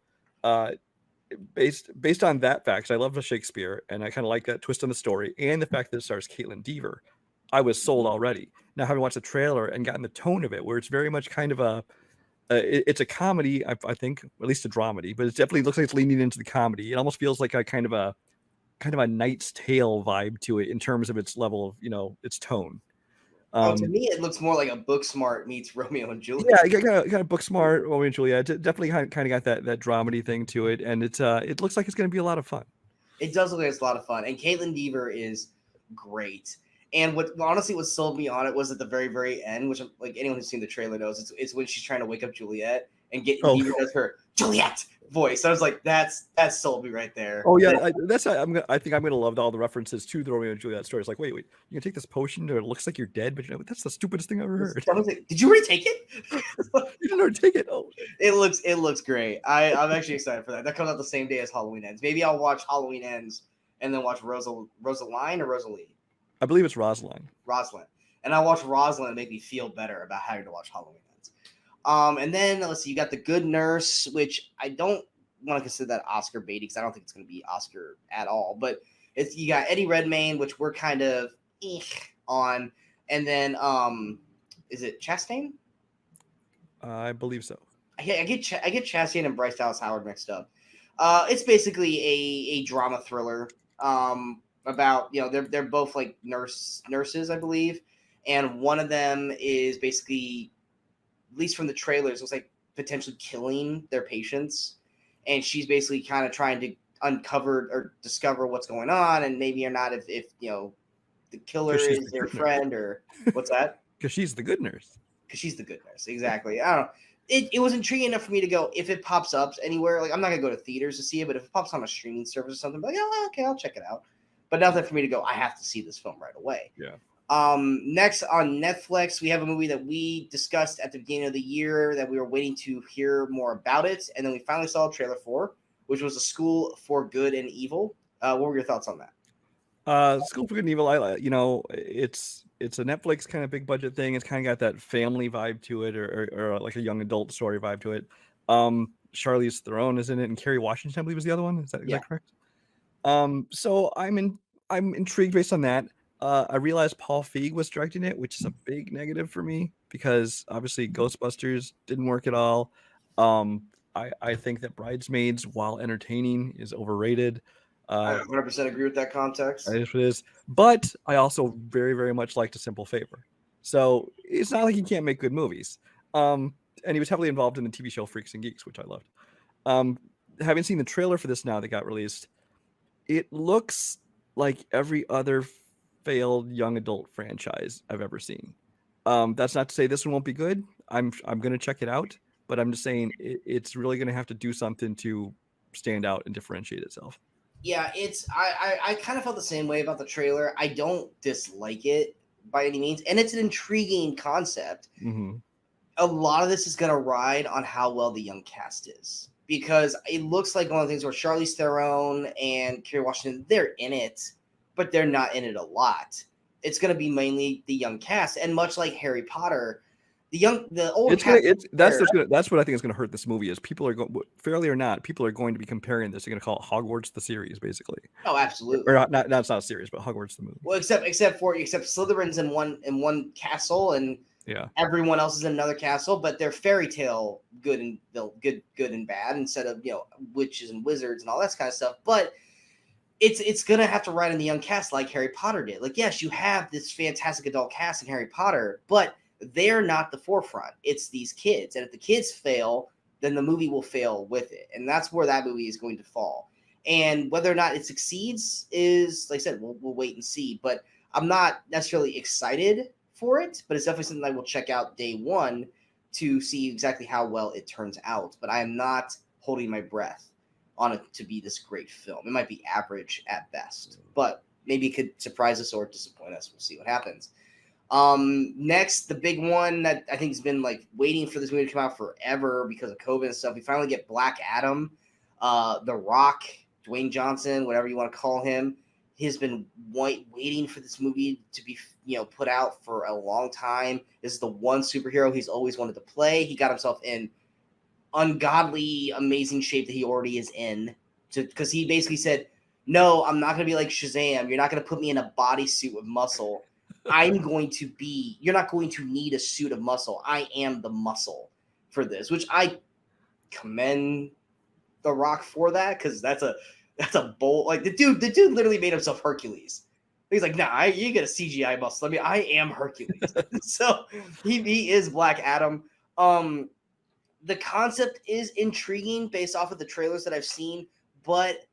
based on that fact, I love the Shakespeare, and I kind of like that twist on the story, and the fact that it stars Caitlin Dever. I was sold already. Now, having watched the trailer and gotten the tone of it, where it's very much kind of it's a comedy, I think, at least a dramedy, but it definitely looks like it's leaning into the comedy. It almost feels like a kind of a Knight's Tale vibe to it in terms of its level of, its tone. To me, it looks more like a Booksmart meets Romeo and Juliet. Yeah, you got Booksmart, Romeo and Juliet. It definitely kind of got that dramedy thing to it, and it looks like it's going to be a lot of fun. It does look like it's a lot of fun, and Caitlin Dever is great. And what sold me on it was at the very, very end, which like anyone who's seen the trailer knows, it's when she's trying to wake up Juliet and Dever does her Juliet voice. I was like, that's sold me right there. Oh yeah, I think I'm gonna love all the references to the Romeo and Juliet story. It's like, wait, you can take this potion, it looks like you're dead, but that's the stupidest thing I've ever heard. Like, did you already take it? You didn't already take it? Oh, it looks great. I'm actually excited for that. That comes out the same day as Halloween Ends. Maybe I'll watch Halloween Ends and then watch Rosaline or Rosalie. I believe it's Rosalind. And I watch Rosalind and make me feel better about having to watch Halloween Ends. And then let's see, you got The Good Nurse, which I don't want to consider that Oscar baiting because I don't think it's going to be Oscar at all. But you got Eddie Redmayne, which we're kind of on, and then is it Chastain? I believe so. I get Chastain and Bryce Dallas Howard mixed up. It's basically a drama thriller. About they're both like nurses, I believe, and one of them is basically, at least from the trailers, looks like potentially killing their patients, and she's basically kind of trying to uncover or discover what's going on, and maybe or not if the killer is their friend or what's that? Because she's the good nurse. Exactly. I don't know. it was intriguing enough for me to go, if it pops up anywhere, like I'm not gonna go to theaters to see it, but if it pops on a streaming service or something, I'm like, oh, okay, I'll check it out. But nothing for me to go, I have to see this film right away. Yeah. Next on Netflix, we have a movie that we discussed at the beginning of the year that we were waiting to hear more about it, and then we finally saw a trailer for, which was A School for Good and Evil. What were your thoughts on that? School for Good and Evil, it's a Netflix kind of big budget thing. It's kind of got that family vibe to it, or like a young adult story vibe to it. Charlize Theron is in it, and Kerry Washington, I believe, is the other one. Is that correct? So I'm intrigued based on that. I realized Paul Feig was directing it, which is a big negative for me because obviously Ghostbusters didn't work at all. I think that Bridesmaids, while entertaining, is overrated. I 100% agree with that context. It is, but I also very, very much liked A Simple Favor. So it's not like he can't make good movies. And he was heavily involved in the TV show Freaks and Geeks, which I loved. Having seen the trailer for this now that got released, it looks like every other failed young adult franchise I've ever seen. That's not to say this one won't be good. I'm going to check it out, but I'm just saying it's really going to have to do something to stand out and differentiate itself. Yeah, I kind of felt the same way about the trailer. I don't dislike it by any means, and it's an intriguing concept. Mm-hmm. A lot of this is going to ride on how well the young cast is, because it looks like one of the things where Charlize Theron and Kerry Washington, they're in it, but they're not in it a lot. It's going to be mainly the young cast, and much like Harry Potter, the old cast. That's what I think is going to hurt this movie. Is people are going, fairly or not, people are going to be comparing this. They're going to call it Hogwarts the series, basically. Oh, absolutely. Or not it's not a series, but Hogwarts the movie. Well, except Slytherin's in one castle, and everyone else is in another castle, but they're fairy tale good and bad instead of witches and wizards and all that kind of stuff. But it's gonna have to ride in the young cast like Harry Potter did. Like, yes, you have this fantastic adult cast in Harry Potter, but they're not the forefront. It's these kids, and if the kids fail, then the movie will fail with it, and that's where that movie is going to fall. And whether or not it succeeds is, like I said, we'll wait and see. But I'm not necessarily excited for it, but it's definitely something I will check out day one to see exactly how well it turns out. But I am not holding my breath on it to be this great film. It might be average at best, but maybe it could surprise us or disappoint us. We'll see what happens. Next, the big one that I think has been like waiting for this movie to come out forever because of COVID and stuff. We finally get Black Adam. The Rock, Dwayne Johnson, whatever you want to call him, he's been waiting for this movie to be put out for a long time. This is the one superhero he's always wanted to play. He got himself in ungodly, amazing shape that he already is in, because he basically said, "No, I'm not going to be like Shazam. You're not going to put me in a bodysuit with muscle. You're not going to need a suit of muscle. I am the muscle for this," which I commend The Rock for that, because that's a bold, like the dude literally made himself Hercules. He's like, nah, you get a CGI muscle. I mean, I am Hercules. So he is Black Adam. The concept is intriguing based off of the trailers that I've seen, but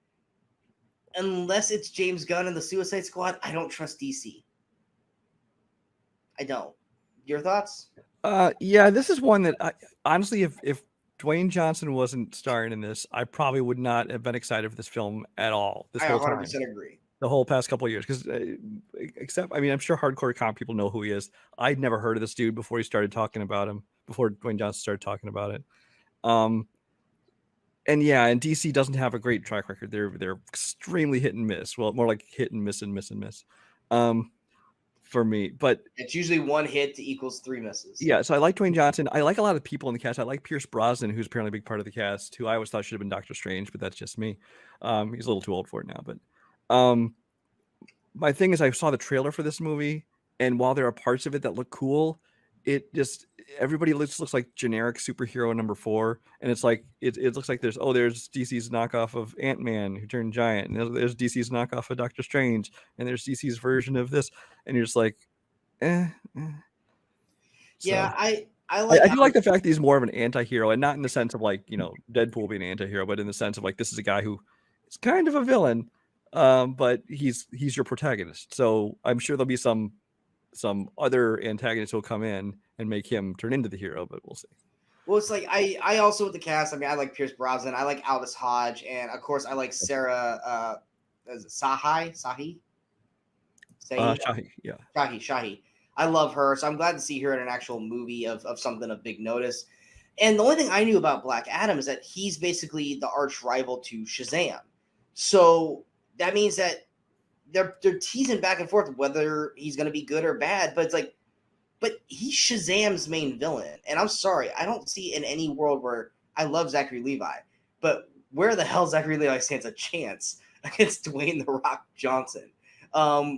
unless it's James Gunn and the Suicide Squad, I don't trust DC. I don't. Your thoughts? Yeah, this is one that honestly, if Dwayne Johnson wasn't starring in this, I probably would not have been excited for this film at all. I 100% agree. The whole past couple of years, because I'm sure hardcore comic people know who he is. I'd never heard of this dude before before Dwayne Johnson started talking about it. And DC doesn't have a great track record. They're extremely hit and miss. Well, more like hit and miss and miss and miss. For me, but it's usually one hit equals three misses. Yeah, so I like Dwayne Johnson. I like a lot of people in the cast. I like Pierce Brosnan, who's apparently a big part of the cast, who I always thought should have been Doctor Strange, but that's just me. He's a little too old for it now. But my thing is, I saw the trailer for this movie, and while there are parts of it that look cool, everybody looks like generic superhero number 4, and it's like it looks like there's DC's knockoff of Ant-Man who turned giant, and there's DC's knockoff of Doctor Strange, and there's DC's version of this, and you're just like, So, yeah, I do like the fact that he's more of an anti-hero, and not in the sense of like Deadpool being an anti-hero, but in the sense of like this is a guy who is kind of a villain, but he's your protagonist. So I'm sure there'll be some other antagonists who'll come in and make him turn into the hero, but we'll see. Well, it's like I also with the cast. I mean, I like Pierce Brosnan. I like Aldous Hodge, and of course, I like Sarah. Is it Sahi? Shahi, yeah. Shahi. I love her, so I'm glad to see her in an actual movie of something of big notice. And the only thing I knew about Black Adam is that he's basically the arch rival to Shazam. So that means that they're teasing back and forth whether he's going to be good or bad. But it's like, but he's Shazam's main villain, and I'm sorry, I don't see in any world where I love Zachary Levi, but where the hell Zachary Levi stands a chance against Dwayne the Rock Johnson,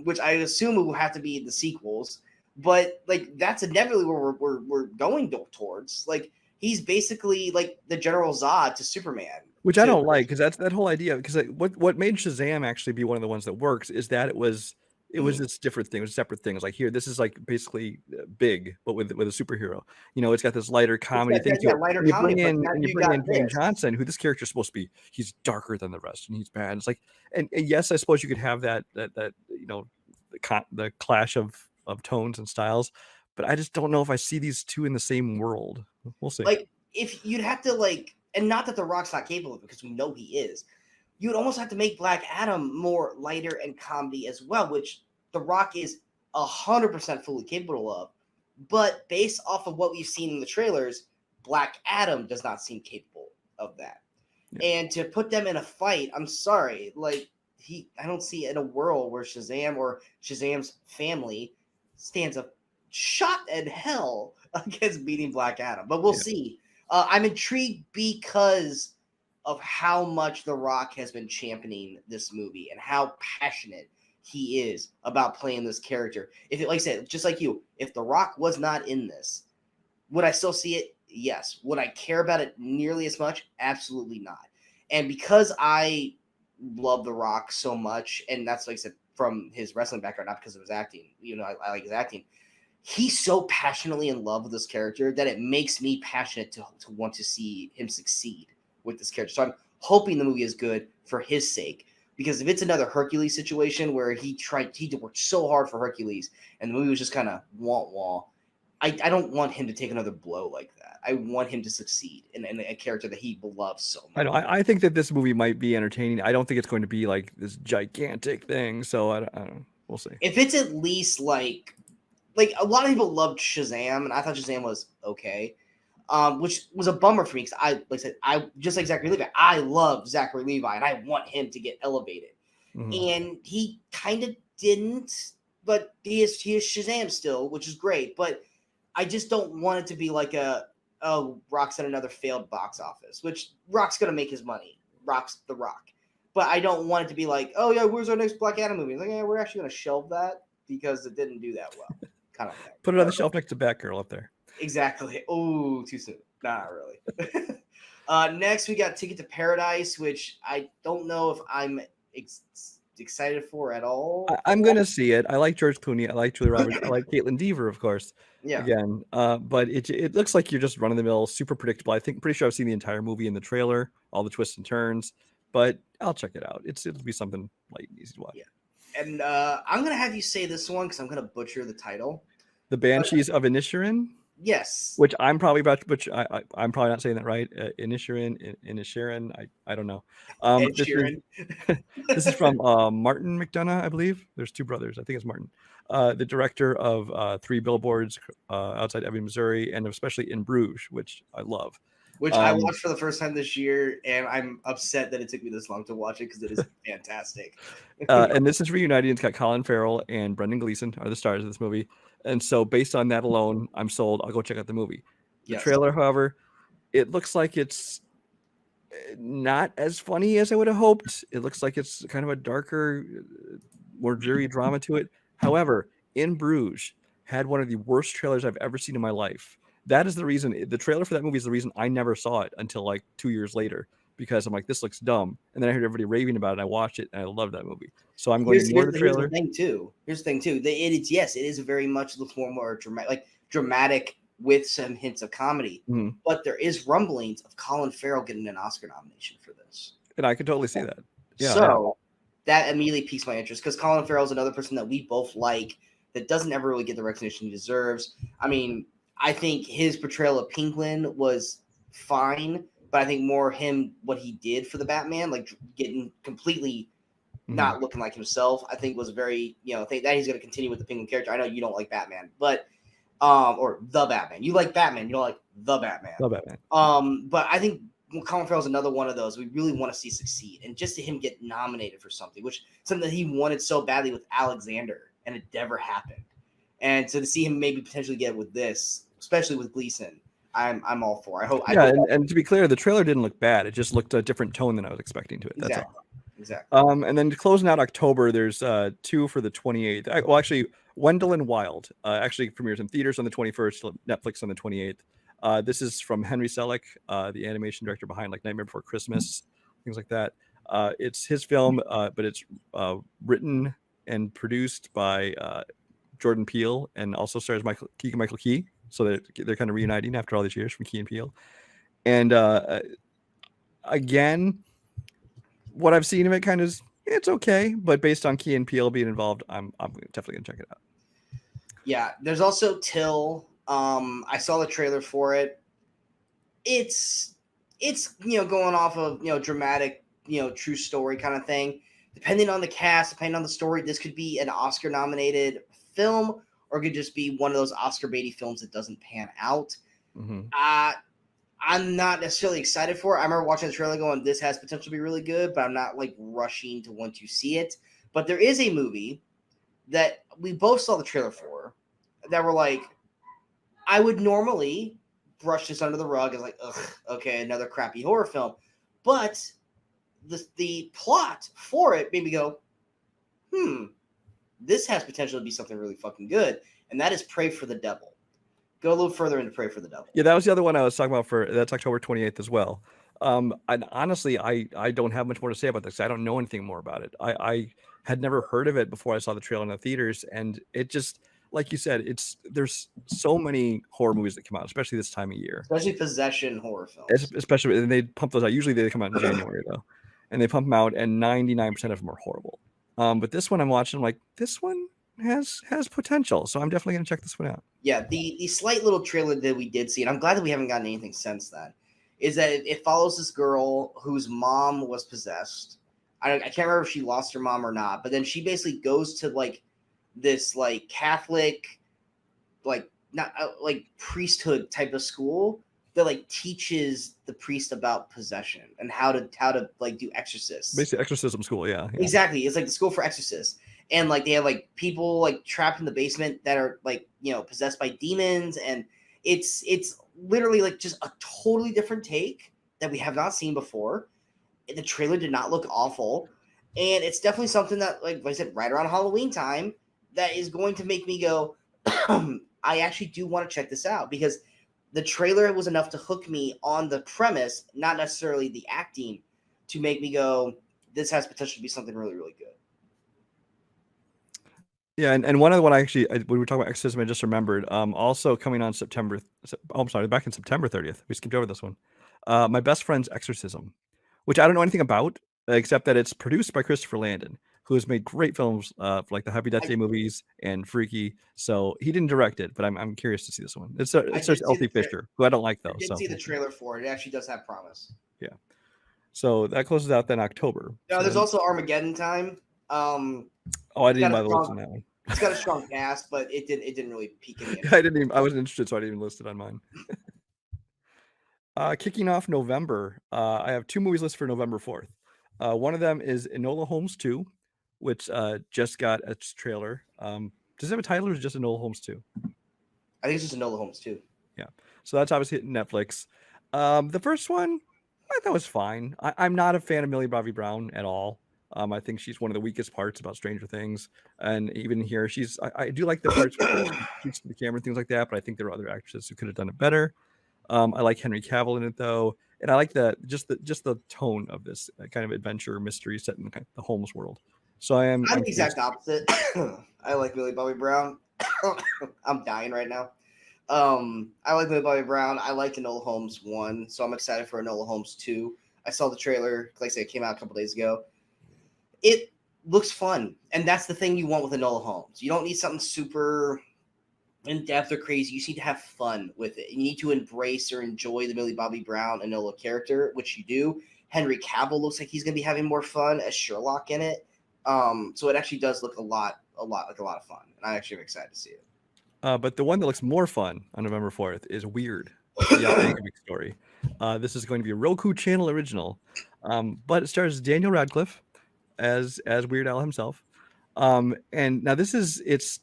which I assume will have to be the sequels. But like that's inevitably where we're going towards. Like he's basically like the General Zod to Superman. Which I don't like, because that's that whole idea. Because what made Shazam actually be one of the ones that works is that it was this different thing, it was separate things. Like here, this is like basically big, but with a superhero. You know, it's got this lighter comedy thing. Lighter comedy. And you bring in Dwayne Johnson, who this character is supposed to be. He's darker than the rest, and he's bad. It's like, and yes, I suppose you could have that you know, the clash of tones and styles, but I just don't know if I see these two in the same world. We'll see. Like if you'd have to like. And not that The Rock's not capable of it, because we know he is. You would almost have to make Black Adam more lighter and comedy as well, which The Rock is 100% fully capable of. But based off of what we've seen in the trailers, Black Adam does not seem capable of that. Yeah. And to put them in a fight, I'm sorry, like I don't see in a world where Shazam or Shazam's family stands a shot in hell against beating Black Adam. But we'll see. I'm intrigued because of how much The Rock has been championing this movie and how passionate he is about playing this character. If it, like I said, just like you, if The Rock was not in this, would I still see it? Yes. Would I care about it nearly as much? Absolutely not. And because I love The Rock so much, and that's like I said, from his wrestling background, not because of his acting, you know, I like his acting. He's so passionately in love with this character that it makes me passionate to want to see him succeed with this character. So I'm hoping the movie is good for his sake, because if it's another Hercules situation where he worked so hard for Hercules and the movie was just kind of wah-wah, I don't want him to take another blow like that. I want him to succeed in a character that he loves so much. I know. I think that this movie might be entertaining. I don't think it's going to be like this gigantic thing. So I don't know. We'll see. If it's at least like a lot of people loved Shazam, and I thought Shazam was okay, which was a bummer for me because I just like Zachary Levi. I love Zachary Levi, and I want him to get elevated. Mm-hmm. And he kind of didn't, but he is Shazam still, which is great. But I just don't want it to be like Rock's at another failed box office, which Rock's gonna make his money. Rock's the Rock, but I don't want it to be like, oh yeah, where's our next Black Adam movie? Like, yeah, we're actually gonna shelve that because it didn't do that well. Kind of thing. Put it on the shelf next to Batgirl up there. Exactly. Oh, too soon. Not really. Next, we got Ticket to Paradise, which I don't know if I'm excited for at all. I'm going to see it. I like George Clooney. I like Julia Roberts. I like Caitlin Dever, of course. Yeah. Again, but it looks like you're just running the mill, super predictable. Pretty sure I've seen the entire movie in the trailer, all the twists and turns, but I'll check it out. It'll be something light and easy to watch. Yeah. And I'm going to have you say this one because I'm going to butcher the title. The Banshees of Inisherin? Yes. Which I'm probably about to butcher. I'm probably not saying that right. Inisherin. I don't know. This is from Martin McDonough, I believe. There's two brothers. I think it's Martin. The director of 3 Billboards Outside Ebbing, Missouri, and especially In Bruges, which I love. Which I watched for the first time this year, and I'm upset that it took me this long to watch it because it is fantastic. And this is reunited. It's got Colin Farrell and Brendan Gleeson are the stars of this movie. And so based on that alone, I'm sold. I'll go check out the movie. The trailer, however, it looks like it's not as funny as I would have hoped. It looks like it's kind of a darker, more dreary drama to it. However, In Bruges had one of the worst trailers I've ever seen in my life. That is the reason. The trailer for that movie is the reason I never saw it until like 2 years later, because I'm like, this looks dumb. And then I heard everybody raving about it. And I watched it and I loved that movie. So I'm going to ignore the trailer. Here's the thing too. It is very much looks more dramatic with some hints of comedy. Mm-hmm. But there is rumblings of Colin Farrell getting an Oscar nomination for this. And I can totally see that. Yeah. So that immediately piques my interest because Colin Farrell is another person that we both like that doesn't ever really get the recognition he deserves. I mean, I think his portrayal of Penguin was fine, but I think more him what he did for the Batman, like getting completely not looking like himself, I think was very, think that he's going to continue with the Penguin character. I know you don't like Batman, but or the Batman. You like Batman, you don't like the Batman. The Batman. But I think Colin Farrell's another one of those we really want to see succeed, and just to him get nominated for something that he wanted so badly with Alexander, and it never happened. And so to see him maybe potentially get with this, especially with Gleason, I'm all for. I hope. And to be clear, the trailer didn't look bad. It just looked a different tone than I was expecting to it. That's all. Exactly. And then closing out October, there's 2 for the 28th. Well, actually, Wendell and Wild actually premieres in theaters on the 21st, Netflix on the 28th. This is from Henry Selick, the animation director behind like Nightmare Before Christmas, things like that. It's his film, but it's written and produced by Jordan Peele, and also stars Michael Key. So they're kind of reuniting after all these years from Key and Peele. And again, what I've seen of it it's okay, but based on Key and Peele being involved, I'm definitely gonna check it out. Yeah, there's also Till. I saw the trailer for it. It's going off of dramatic true story kind of thing. Depending on the cast, depending on the story, this could be an Oscar nominated film, or it could just be one of those Oscar baity films that doesn't pan out. I'm not necessarily excited for it. I remember watching the trailer going, this has potential to be really good, but I'm not like rushing to want to see it. But there is a movie that we both saw the trailer for that were like, I would normally brush this under the rug as like, ugh, okay, another crappy horror film. But the plot for it made me go, this has potential to be something really fucking good. And that is Pray for the Devil. Go a little further into Pray for the Devil. Yeah, that was the other one I was talking about that's October 28th as well. And honestly, I don't have much more to say about this. I don't know anything more about it. I had never heard of it before I saw the trailer in the theaters, and it just, like you said, there's so many horror movies that come out, especially this time of year. Especially possession horror films. Especially, and they pump those out. Usually they come out in January though, and they pump them out, and 99% of them are horrible. But this one I'm watching, I'm like, this one has potential, so I'm definitely gonna check this one out. Yeah, the slight little trailer that we did see, and I'm glad that we haven't gotten anything since then, is that it follows this girl whose mom was possessed. I can't remember if she lost her mom or not, but then she basically goes to like this like Catholic, like not like priesthood type of school that like teaches the priest about possession and how to like do exorcists. Basically, exorcism school, yeah. Exactly, it's like the school for exorcists. And like they have like people like trapped in the basement that are like possessed by demons, and it's literally like just a totally different take that we have not seen before. The trailer did not look awful, and it's definitely something that like I said, right around Halloween time, that is going to make me go, I actually do want to check this out, because the trailer was enough to hook me on the premise, not necessarily the acting, to make me go, this has potential to be something really, really good. Yeah, and one other one when we were talking about exorcism, I just remembered. Also coming on back in September 30th. We skipped over this one. My Best Friend's Exorcism, which I don't know anything about, except that it's produced by Christopher Landon, who has made great films like the Happy Death Day movies and Freaky. So he didn't direct it, but I'm curious to see this one. It stars Elsie Fisher, who I don't like though. I did see the trailer for it. It actually does have promise. Yeah. So that closes out then October. No, there's also Armageddon Time. I didn't buy the list on that one. It's got a strong cast, but it didn't really pique any. I wasn't interested, so I didn't even list it on mine. Kicking off November, I have 2 movies listed for November 4th. One of them is Enola Holmes 2, which just got its trailer. Does it have a title, or is it just Enola Holmes 2? I think it's just Enola Holmes 2. Yeah. So that's obviously hitting Netflix. The first one, I thought was fine. I'm not a fan of Millie Bobby Brown at all. I think she's one of the weakest parts about Stranger Things, and even here, I do like the parts where she speaks to the camera and things like that. But I think there are other actresses who could have done it better. I like Henry Cavill in it though, and I like just the tone of this kind of adventure mystery set in the Holmes world. So I'm the exact opposite. I like Millie Bobby Brown. I'm dying right now. I like Millie Bobby Brown. I liked Enola Holmes 1, so I'm excited for Enola Holmes 2. I saw the trailer, like I said, it came out a couple days ago. It looks fun, and that's the thing you want with Enola Holmes. You don't need something super in depth or crazy. You just need to have fun with it. You need to embrace or enjoy the Millie Bobby Brown Enola character, which you do. Henry Cavill looks like he's going to be having more fun as Sherlock in it. So it actually does look a lot like a lot of fun, and I actually am excited to see it. But the one that looks more fun on November 4th is Weird, the Yankovic story. This is going to be a Roku channel original, but it stars Daniel Radcliffe as Weird Al himself. And now it's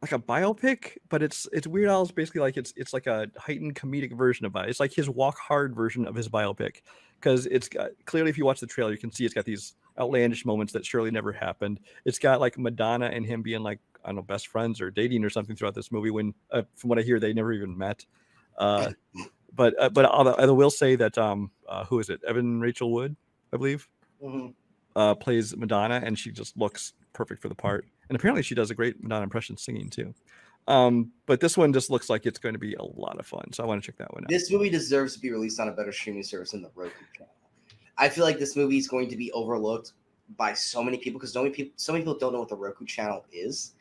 like a biopic, but it's Weird Al's basically like it's like a heightened comedic version of it. It's like his Walk Hard version of his biopic, because it's got, clearly if you watch the trailer, you can see it's got these outlandish moments that surely never happened. It's got like Madonna and him being like, I don't know, best friends or dating or something throughout this movie, when from what I hear they never even met. But I will say that who is it? Evan Rachel Wood, I believe, plays Madonna, and she just looks perfect for the part. And apparently she does a great Madonna impression singing too. But this one just looks like it's going to be a lot of fun, so I want to check that one out. This movie deserves to be released on a better streaming service than the Roku channel. I feel like this movie is going to be overlooked by so many people because so many people don't know what the Roku channel is,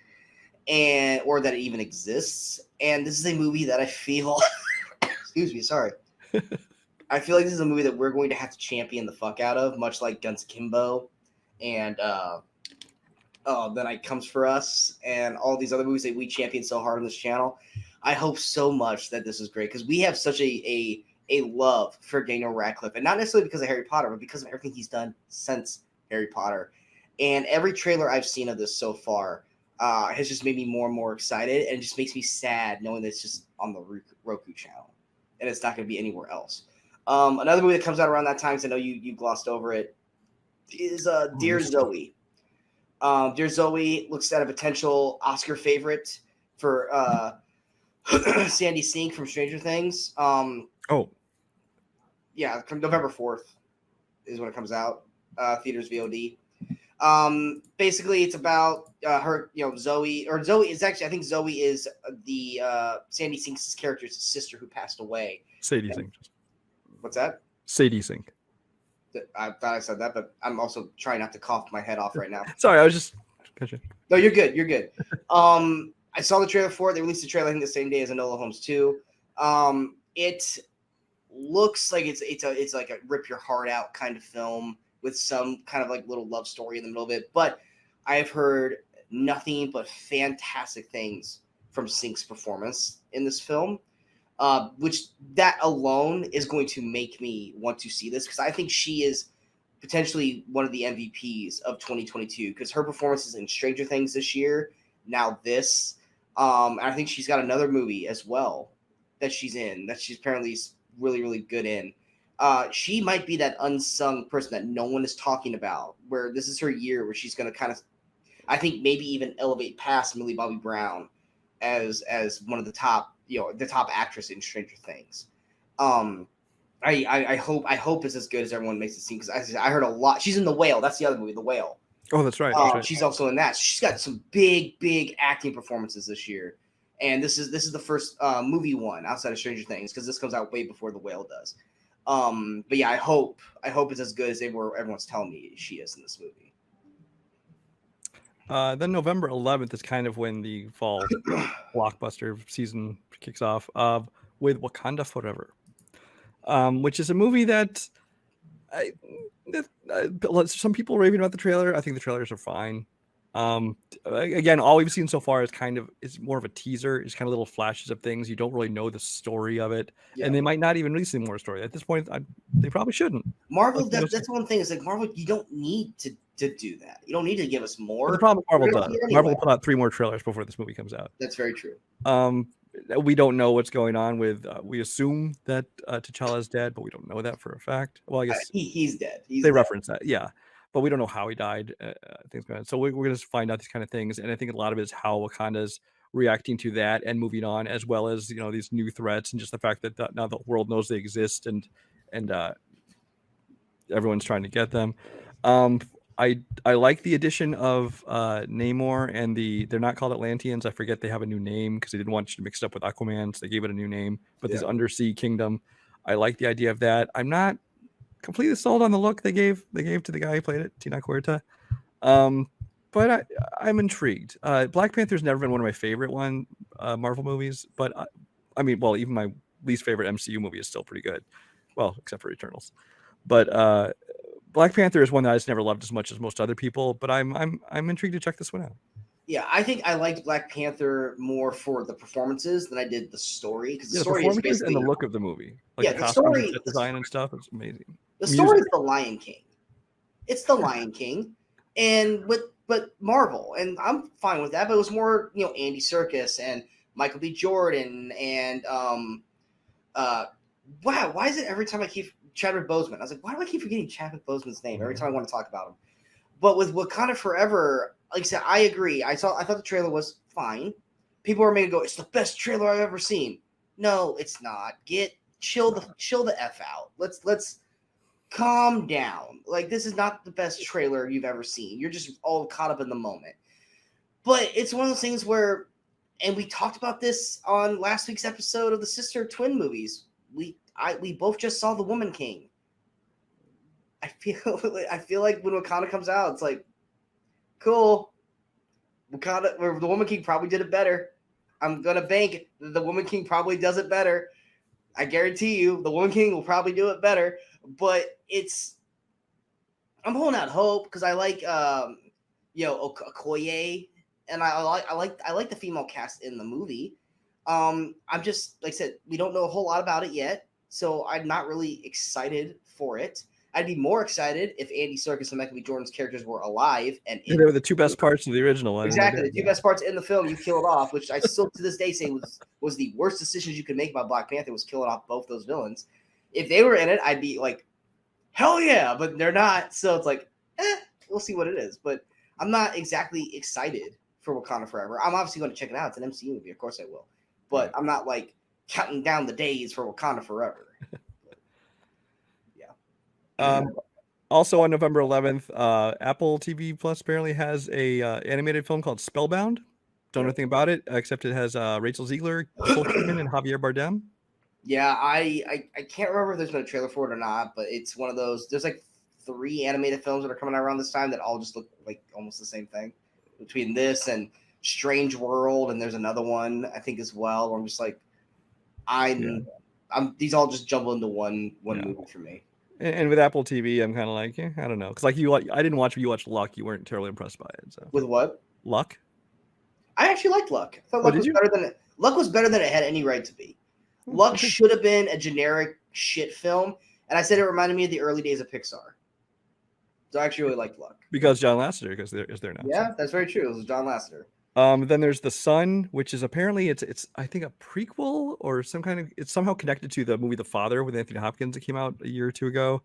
or that it even exists. And this is a movie that I feel excuse me, sorry. I feel like this is a movie that we're going to have to champion the fuck out of, much like Guns Akimbo and The Night Comes for Us and all these other movies that we champion so hard on this channel. I hope so much that this is great because we have such a love for Daniel Radcliffe, and not necessarily because of Harry Potter, but because of everything he's done since Harry Potter. And every trailer I've seen of this so far has just made me more and more excited, and it just makes me sad knowing that it's just on the Roku channel and it's not going to be anywhere else. Another movie that comes out around that time, because I know you glossed over it, is Dear Zoe. Dear Zoe looks at a potential Oscar favorite for Sandy Sink from Stranger Things. Yeah, November 4th is when it comes out. Theaters VOD. Basically, it's about her, Zoe is actually, I think Zoe is the Sandy Sink's character's sister who passed away. Sadie Sink. What's that? Sadie Sink. I thought I said that, but I'm also trying not to cough my head off right now. Sorry, I was just. Gotcha. No, you're good. You're good. I saw the trailer for it. They released the trailer, I think, the same day as Enola Holmes 2. It looks like it's like a rip your heart out kind of film with some kind of like little love story in the middle of it. But I have heard nothing but fantastic things from Sink's performance in this film, which that alone is going to make me want to see this because I think she is potentially one of the MVPs of 2022 because her performances in Stranger Things this year, now this, I think she's got another movie as well that she's in that she's apparently really, really good in. She might be that unsung person that no one is talking about, where this is her year where she's going to kind of, I think, maybe even elevate past Millie Bobby Brown as one of the top, the top actress in Stranger Things. I hope it's as good as everyone makes it seem because I heard a lot. She's in The Whale. That's the other movie, The Whale. Oh, that's right. That's right. She's also in that. So she's got some big acting performances this year. And this is the first movie one outside of Stranger Things because this comes out way before The Whale does. But yeah, I hope it's as good as everyone's telling me she is in this movie. Then November 11th is kind of when the fall blockbuster season kicks off with Wakanda Forever, which is a movie that some people are raving about the trailer. I think the trailers are fine. Again, all we've seen so far is more of a teaser. It's kind of little flashes of things. You don't really know the story of it, and they might not even release any more story at this point. They probably shouldn't. Marvel, that's one thing. Is like Marvel, you don't need to do that. You don't need to give us more. But the problem Marvel does. Anyway. Marvel will put out 3 more trailers before this movie comes out. That's very true. We don't know what's going on with. We assume that T'Challa is dead, but we don't know that for a fact. Well, I guess he's dead. They reference that, yeah. But we don't know how he died. Things going on. So we're going to find out these kind of things, and I think a lot of it is how Wakanda's reacting to that and moving on, as well as these new threats and just the fact that now the world knows they exist and everyone's trying to get them. I like the addition of Namor and they're not called Atlanteans. I forget they have a new name because they didn't want you to mix it up with Aquaman, so they gave it a new name. But this undersea kingdom, I like the idea of that. I'm not completely sold on the look they gave to the guy who played it, Tina Huerta. but I'm intrigued. Black Panther's never been one of my favorite Marvel movies, but I mean, well, even my least favorite MCU movie is still pretty good. Well, except for Eternals. But Black Panther is one that I just never loved as much as most other people. But I'm intrigued to check this one out. Yeah, I think I liked Black Panther more for the performances than I did the story, because the The story is performances basically and the look of the movie, like yeah, the the costume story, design and stuff, is amazing. the story is The Lion King. It's The Lion King, and but Marvel, and I'm fine with that. But it was more, Andy Serkis and Michael B. Jordan and wow, why is it every time I keep Chadwick Boseman? I was like, why do I keep forgetting Chadwick Boseman's name every time I want to talk about him? But with Wakanda Forever, like I said, I agree. I thought the trailer was fine. People are making go, it's the best trailer I've ever seen. No, it's not. Chill the F out. Let's calm down. Like, this is not the best trailer you've ever seen. You're just all caught up in the moment. But it's one of those things where, and we talked about this on last week's episode of the sister twin movies. We both just saw The Woman King. I feel like when Wakanda comes out, it's like, cool. Wakanda, or The Woman King probably did it better. I'm gonna bank The Woman King probably does it better. I guarantee you, The Woman King will probably do it better. But I'm holding out hope because I like Okoye, and I like the female cast in the movie. I'm just, like I said, we don't know a whole lot about it yet, so I'm not really excited for it. I'd be more excited if Andy Serkis and Michael B. Jordan's characters were alive and they were the two best parts of the original one. Exactly, the two best parts in the film you killed off, which I still to this day say was the worst decisions you could make about Black Panther, was killing off both those villains. If they were in it, I'd be like, hell yeah, but they're not. So it's like, we'll see what it is. But I'm not exactly excited for Wakanda Forever. I'm obviously going to check it out. It's an MCU movie, of course I will. But I'm not like counting down the days for Wakanda Forever. Also on November 11th, Apple TV Plus apparently has a animated film called Spellbound. Don't know anything about it, except it has Rachel Ziegler, Nicole Kidman, and Javier Bardem. Yeah, I can't remember if there's been a trailer for it or not, but it's one of those. There's like 3 animated films that are coming out around this time that all just look like almost the same thing. Between this and Strange World, and there's another one I think as well, where I'm just like, I'm these all just jumble into one movie for me. And with Apple TV, I'm kind of like, I don't know, because like I didn't watch. You watched Luck. You weren't terribly impressed by it. So. With what? Luck. I actually liked Luck. I thought Luck was better than it had any right to be. Luck should have been a generic shit film, and I said it reminded me of the early days of Pixar. So I actually really liked Luck. Because John Lasseter is there now. Yeah, that's very true. It was John Lasseter. Then there's The Son, which is apparently it's I think a prequel or some kind of, it's somehow connected to the movie The Father with Anthony Hopkins that came out a year or two ago.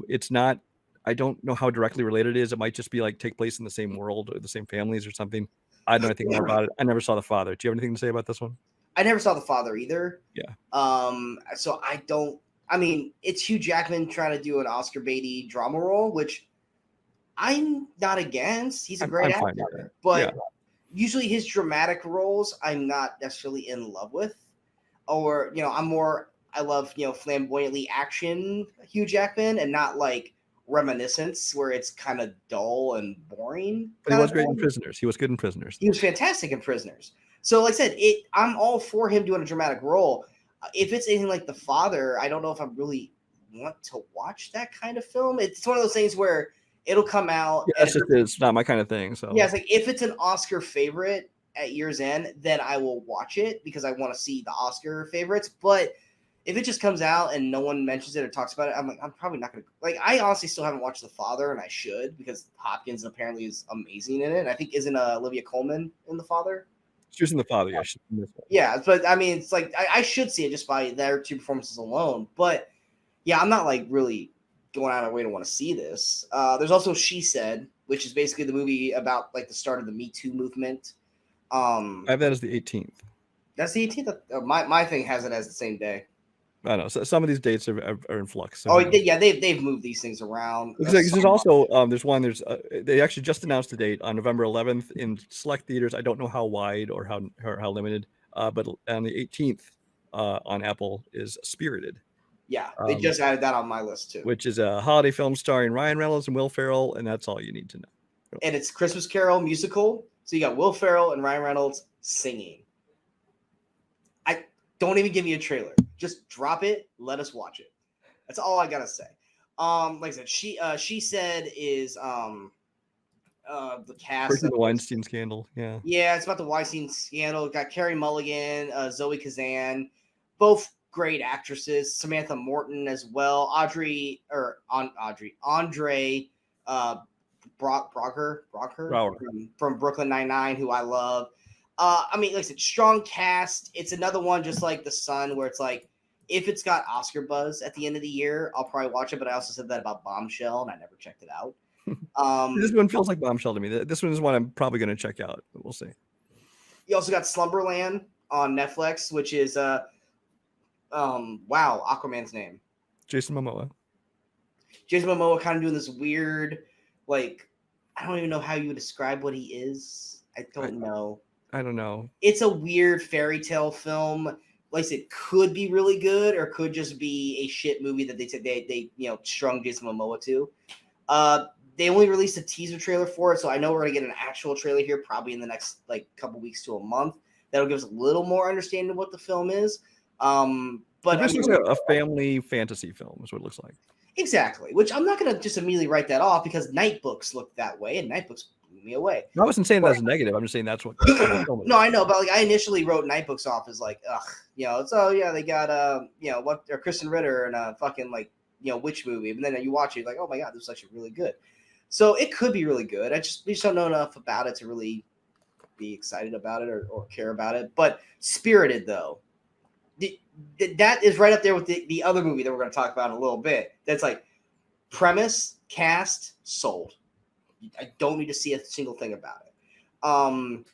It's not, I don't know how directly related it is. It might just be like take place in the same world or the same families or something. I don't know anything more about it. I never saw The Father. Do you have anything to say about this one? I never saw The Father either. Yeah. So I mean, it's Hugh Jackman trying to do an Oscar baity drama role, which I'm not against. He's a great actor, but usually his dramatic roles I'm not necessarily in love with, or I love flamboyantly action Hugh Jackman and not like reminiscence where it's kind of dull and boring. But he was great in Prisoners. He was good in Prisoners. He was fantastic in Prisoners. So like I said, I'm all for him doing a dramatic role. If it's anything like The Father, I don't know if I really want to watch that kind of film. It's one of those things where it'll come out. Yeah, it's not my kind of thing. So yeah, it's like if it's an Oscar favorite at year's end, then I will watch it because I want to see the Oscar favorites. But if it just comes out and no one mentions it or talks about it, I'm like, I'm probably not gonna like. I honestly still haven't watched The Father, and I should because Hopkins apparently is amazing in it. I think isn't Olivia Colman in The Father? She was in The Father, yeah. Yeah, but I mean, it's like I should see it just by their 2 performances alone. But yeah, I'm not like really going out of my way to want to see this. There's also She Said, which is basically the movie about like the start of the Me Too movement. I have that as the 18th. That's the 18th. My thing has it as the same day. I don't know. So some of these dates are in flux. So they've moved these things around. There's also they actually just announced the date on November 11th in select theaters. I don't know how wide or how limited, but on the 18th on Apple is Spirited. Yeah, they just added that on my list too. Which is a holiday film starring Ryan Reynolds and Will Ferrell, and that's all you need to know. and it's Christmas Carol musical. So you got Will Ferrell and Ryan Reynolds singing. Don't even give me a trailer. Just drop it. Let us watch it. That's all I gotta say. Like I said, she said is the cast of the Weinstein scandal. Yeah. Yeah, it's about the Weinstein scandal. Got Carey Mulligan, Zoe Kazan, both great actresses. Samantha Morton as well. Andre Brocker from Brooklyn Nine-Nine, who I love. I mean, like I said, strong cast. It's another one just like The Sun, where it's like, if it's got Oscar buzz at the end of the year, I'll probably watch it. But I also said that about Bombshell, and I never checked it out. This one feels like Bombshell to me. This one is one I'm probably going to check out. We'll see. You also got Slumberland on Netflix, which is Aquaman's name. Jason Momoa. Jason Momoa kind of doing this weird, like, I don't even know how you would describe what he is. I don't know. It's a weird fairy tale film. Like I said, could be really good or could just be a shit movie that they strung Jason Momoa to. They only released a teaser trailer for it, so I know we're gonna get an actual trailer here probably in the next couple weeks to a month. That'll give us a little more understanding of what the film is. But this is a family fantasy film, is what it looks like. Exactly, which I'm not gonna just immediately write that off because Night Books look that way, and Night Books blew me away. I wasn't saying that's negative. I'm just saying that's what. No, I know, but like I initially wrote Night Books off as like, so yeah, they got Kristen Ritter and a fucking witch movie, but then you watch it, like, oh my god, this is actually really good. So it could be really good. We just don't know enough about it to really be excited about it or care about it. But Spirited, though, that is right up there with the other movie that we're going to talk about in a little bit. That's like premise, cast, sold. I don't need to see a single thing about it.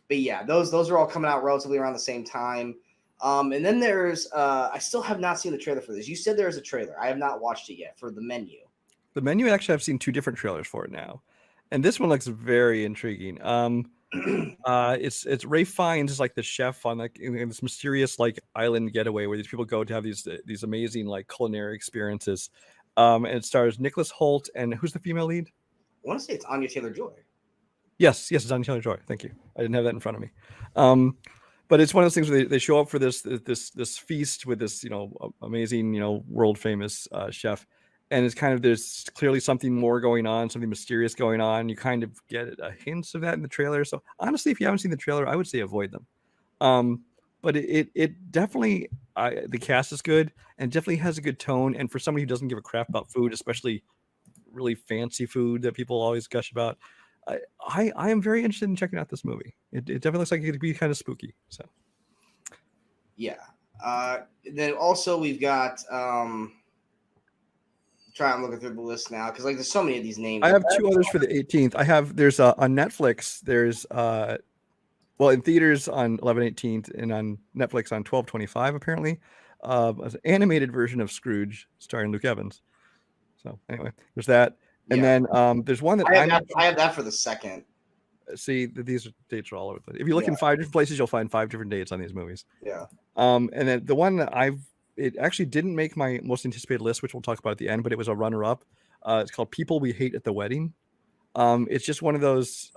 But yeah, those are all coming out relatively around the same time. And then there's I still have not seen the trailer for this. You said there is a trailer. I have not watched it yet for The Menu. The Menu, actually, I've seen 2 different trailers for it now, and this one looks very intriguing. It's Ralph Fiennes is like the chef on in this mysterious island getaway where these people go to have these amazing culinary experiences. And it stars Nicholas Hoult and who's the female lead? I want to say it's Anya Taylor-Joy. Yes, it's Anya Taylor-Joy. Thank you. I didn't have that in front of me. But it's one of those things where they show up for this feast with this amazing world famous chef. And it's kind of, there's clearly something more going on, something mysterious going on. You kind of get a hint of that in the trailer. So honestly, if you haven't seen the trailer, I would say avoid them. But it definitely, the cast is good and definitely has a good tone. And for somebody who doesn't give a crap about food, especially really fancy food that people always gush about, I am very interested in checking out this movie. It definitely looks like it could be kind of spooky. So yeah. Then also we've got I'm looking through the list now because there's so many of these names. I have 2 others for the 18th. There's on Netflix. There's in theaters on 11/18 and on Netflix on 12/25 apparently. An animated version of Scrooge starring Luke Evans. So anyway, there's that. And then there's one that I have that for the 2nd. See, these dates are all over the place. If you look in 5 different places, you'll find 5 different dates on these movies. Yeah. And then the one that it actually didn't make my most anticipated list, which we'll talk about at the end, but it was a runner-up. It's called People We Hate at the Wedding. It's just one of those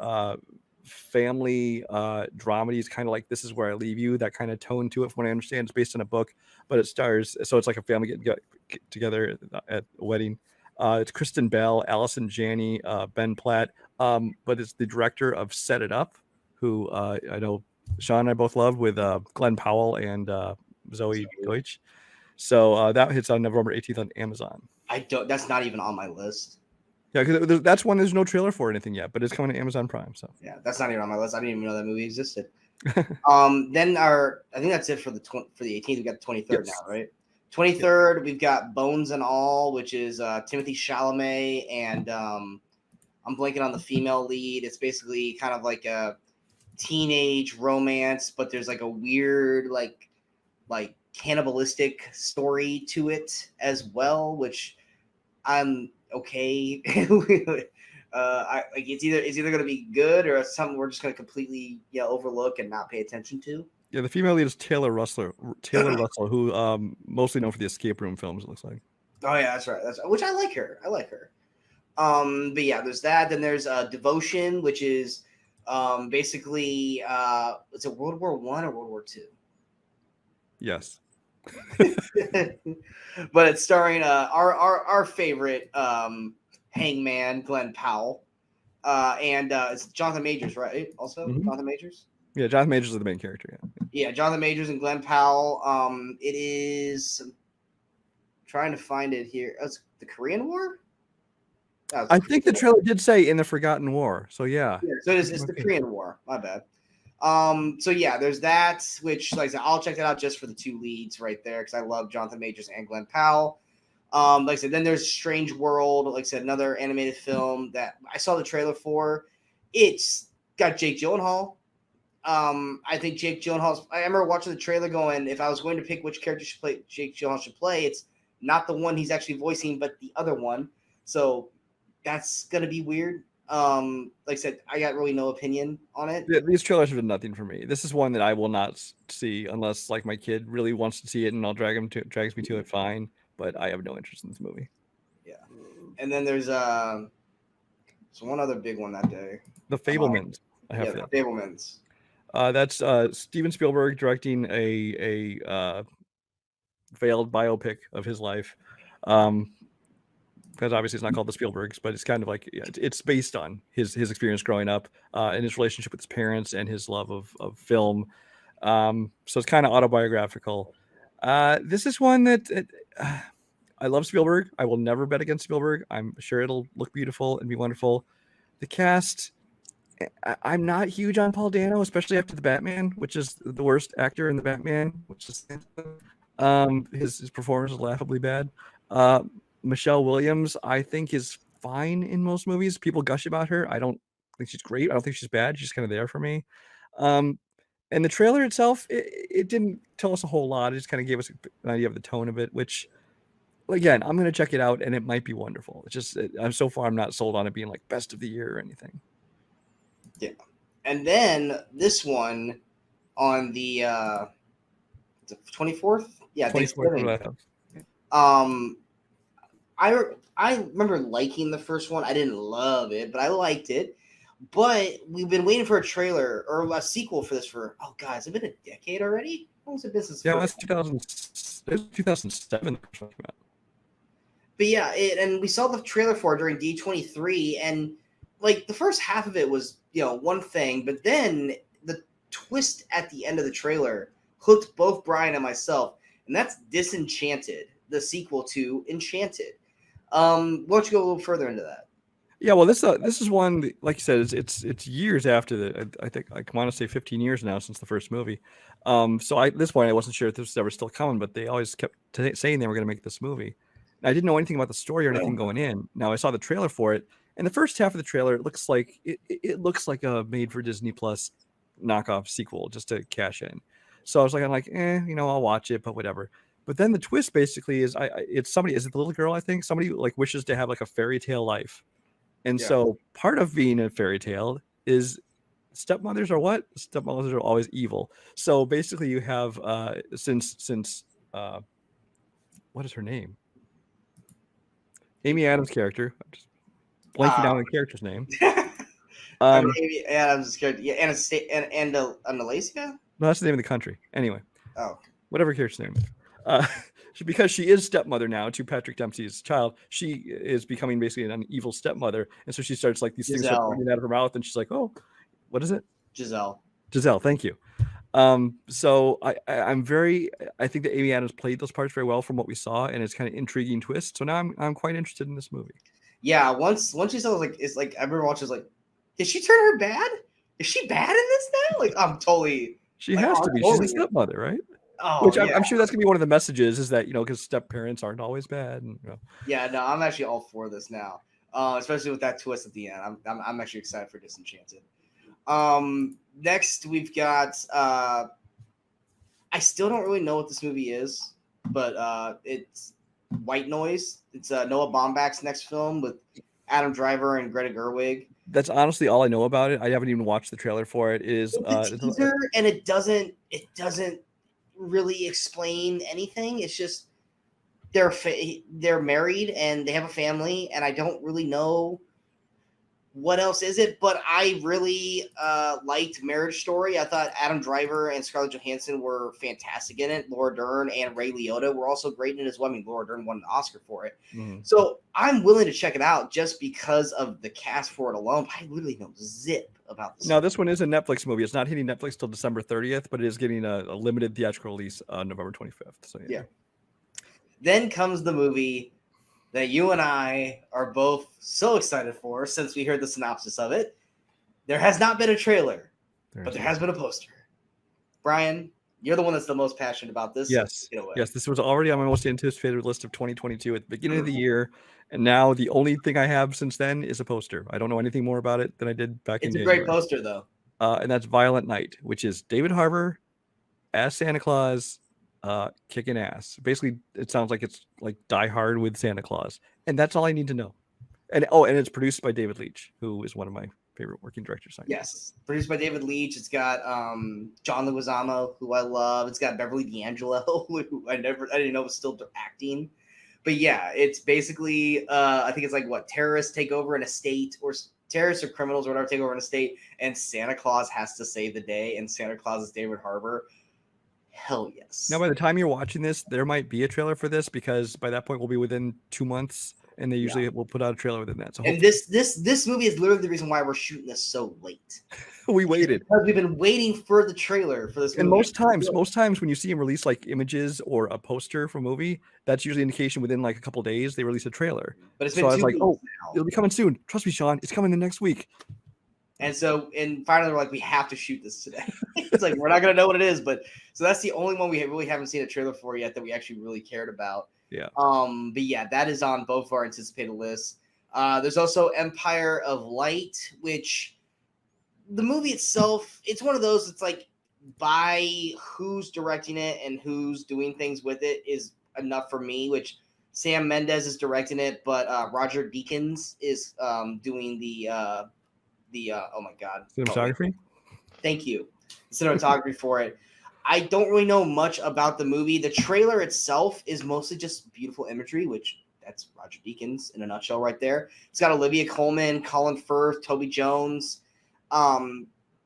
family dramedies, kind of like This Is Where I Leave You, that kind of tone to it, from what I understand. It's based on a book, but it stars, so it's like a family getting together at a wedding. It's Kristen Bell, Allison Janney, Ben Platt, but it's the director of Set It Up, who I know Sean and I both love, with Glenn Powell and Zoe Deutsch. So that hits on November 18th on Amazon. That's not even on my list. Yeah, because that's one there's no trailer for or anything yet, but it's coming to Amazon Prime. So yeah, that's not even on my list. I didn't even know that movie existed. Then I think that's it for the 18th. We got the 23rd now, right? 23rd, we've got Bones and All, which is Timothy Chalamet, and I'm blanking on the female lead. It's basically kind of like a teenage romance, but there's a weird like cannibalistic story to it as well, which I'm okay. It's either going to be good or something we're just going to completely overlook and not pay attention to. Yeah, the female lead is Taylor Russell, who mostly known for the escape room films, it looks like. Oh yeah, that's right. Which I like her. But yeah, there's that. Then there's Devotion, which is basically it's a World War I or World War II. Yes. But it's starring our favorite hangman, Glenn Powell. And it's Jonathan Majors, right? Also, Jonathan Majors. Yeah, Jonathan Majors is the main character. Yeah, Jonathan Majors and Glenn Powell. It is. I'm trying to find it here. Oh, it's the Korean War. Oh, I think the trailer did say "In the Forgotten War," so yeah. So it's the Korean War. My bad. So yeah, there's that. Which, like I said, I'll check that out just for the two leads right there because I love Jonathan Majors and Glenn Powell. Like I said, then there's Strange World. Like I said, another animated film that I saw the trailer for. It's got Jake Gyllenhaal. I think Jake Gyllenhaal. I remember watching the trailer, going, if I was going to pick which character Jake Gyllenhaal should play, it's not the one he's actually voicing, but the other one. So that's gonna be weird. Like I said, I got really no opinion on it. Yeah, these trailers have done nothing for me. This is one that I will not see unless like my kid really wants to see it, and I'll drags me to it. Fine, but I have no interest in this movie. Yeah, and then there's one other big one that day. The Fabelmans. The Fabelmans. That's Steven Spielberg directing a failed biopic of his life. Because obviously it's not called The Spielbergs, but it's kind of like it's based on his experience growing up and his relationship with his parents and his love of film. So it's kind of autobiographical. This is one that I love Spielberg. I will never bet against Spielberg. I'm sure it'll look beautiful and be wonderful. The cast, I'm not huge on Paul Dano, especially after the Batman, which is the worst actor in the Batman, which is his performance is laughably bad. Michelle Williams, I think, is fine in most movies. People gush about her. I don't think she's great. I don't think she's bad. She's kind of there for me. And the trailer itself, it didn't tell us a whole lot. It just kind of gave us an idea of the tone of it, which, again, I'm going to check it out, and it might be wonderful. It's just, so far, I'm not sold on it being like best of the year or anything. Yeah. And then this one on the 24th? Yeah, 24th. I remember liking the first one. I didn't love it, but I liked it. But we've been waiting for a trailer or a sequel for this for, oh God, has it been a decade already? How long has it been since? Yeah, that's 2007. But yeah, and we saw the trailer for it during D23, and like the first half of it was, one thing, but then the twist at the end of the trailer hooked both Brian and myself, and that's Disenchanted, the sequel to Enchanted. Why don't you go a little further into that? Yeah, well, this is one, like you said, it's years after I think I want to say 15 years now since the first movie. So at this point I wasn't sure if this was ever still coming, but they always kept saying they were going to make this movie. And I didn't know anything about the story or anything going in. Now I saw the trailer for it, and the first half of the trailer it looks like a made for Disney Plus knockoff sequel just to cash in. So I was like, I'll watch it, but whatever. But then the twist basically is it's somebody, is it the little girl? I think somebody like wishes to have like a fairy tale life. And so part of being a fairy tale is stepmothers are what? Stepmothers are always evil. So basically you have since what is her name? Amy Adams' character. I'm just blanking down on the character's name. Amy Adams' character. Yeah, Andalusia? No, that's the name of the country. Anyway. Oh. Whatever character's name. Because she is stepmother now to Patrick Dempsey's child, she is becoming basically an evil stepmother, and so she starts like these things coming out of her mouth, and she's like, "Oh, what is it?" Giselle, thank you. So I think that Amy Adams played those parts very well from what we saw, and it's kind of intriguing twist. So now I'm quite interested in this movie. Yeah, once she saw it's like I remember watching, like, did she turn her bad? Is she bad in this now? Like, I'm totally. She has to be. She's a stepmother, right? Oh, which I'm sure that's gonna be one of the messages is that because step parents aren't always bad. And, Yeah, no, I'm actually all for this now, especially with that twist at the end. I'm actually excited for Disenchanted. Next we've got I still don't really know what this movie is, but it's White Noise. It's Noah Baumbach's next film with Adam Driver and Greta Gerwig. That's honestly all I know about it. I haven't even watched the trailer for it. It's a teaser, and it doesn't really explain anything. It's just they're married and they have a family, and I don't really know what else is it, but I really liked Marriage Story. I thought Adam Driver and Scarlett Johansson were fantastic in it. Laura Dern and Ray Liotta were also great in it as well. I mean, Laura Dern won an Oscar for it. Mhm. So I'm willing to check it out just because of the cast for it alone. I literally know zip about this. Now, this one is a Netflix movie. It's not hitting Netflix till December 30th, but it is getting a limited theatrical release on November 25th. So Yeah. Then comes the movie that you and I are both so excited for since we heard the synopsis of it. There has not been a trailer, but there has been a poster. Brian, you're the one that's the most passionate about this. Yes. Get away. Yes, this was already on my most anticipated list of 2022 at the beginning of the year. And now the only thing I have since then is a poster. I don't know anything more about it than I did back in It's a January. great poster, though. And that's Violent Night, which is David Harbour as Santa Claus, kicking ass. Basically, it sounds like it's like Die Hard with Santa Claus. And that's all I need to know. And it's produced by David Leitch, who is one of my favorite working directors. Yes, produced by David Leitch. It's got John Leguizamo, who I love. It's got Beverly D'Angelo, who I didn't know was still acting. But yeah, it's basically I think it's like what terrorists take over an estate, or terrorists or criminals or whatever take over an estate, and Santa Claus has to save the day, and Santa Claus is David Harbour. Hell yes. Now, by the time you're watching this, there might be a trailer for this, because by that point we'll be within 2 months, and they usually will put out a trailer within that. So and this movie is literally the reason why we're shooting this so late. we waited. Because we've been waiting for the trailer for this movie. And most times when you see them release like images or a poster for a movie, that's usually indication within like a couple days they release a trailer. But it's been so I was 2 like, weeks now. It'll be coming soon. Trust me, Sean, it's coming the next week. And finally we're like, we have to shoot this today. It's like, we're not going to know what it is. But so that's the only one we really haven't seen a trailer for yet that we actually really cared about. Yeah. But yeah, that is on both of our anticipated lists. There's also Empire of Light, which the movie itself, it's one of those, it's like by who's directing it and who's doing things with it is enough for me, which Sam Mendes is directing it, but Roger Deakins is doing the oh my god, cinematography. Thank you, cinematography for it. I don't really know much about the movie. The trailer itself is mostly just beautiful imagery, which that's Roger Deakins in a nutshell right there. It's got Olivia Colman, Colin Firth, Toby Jones.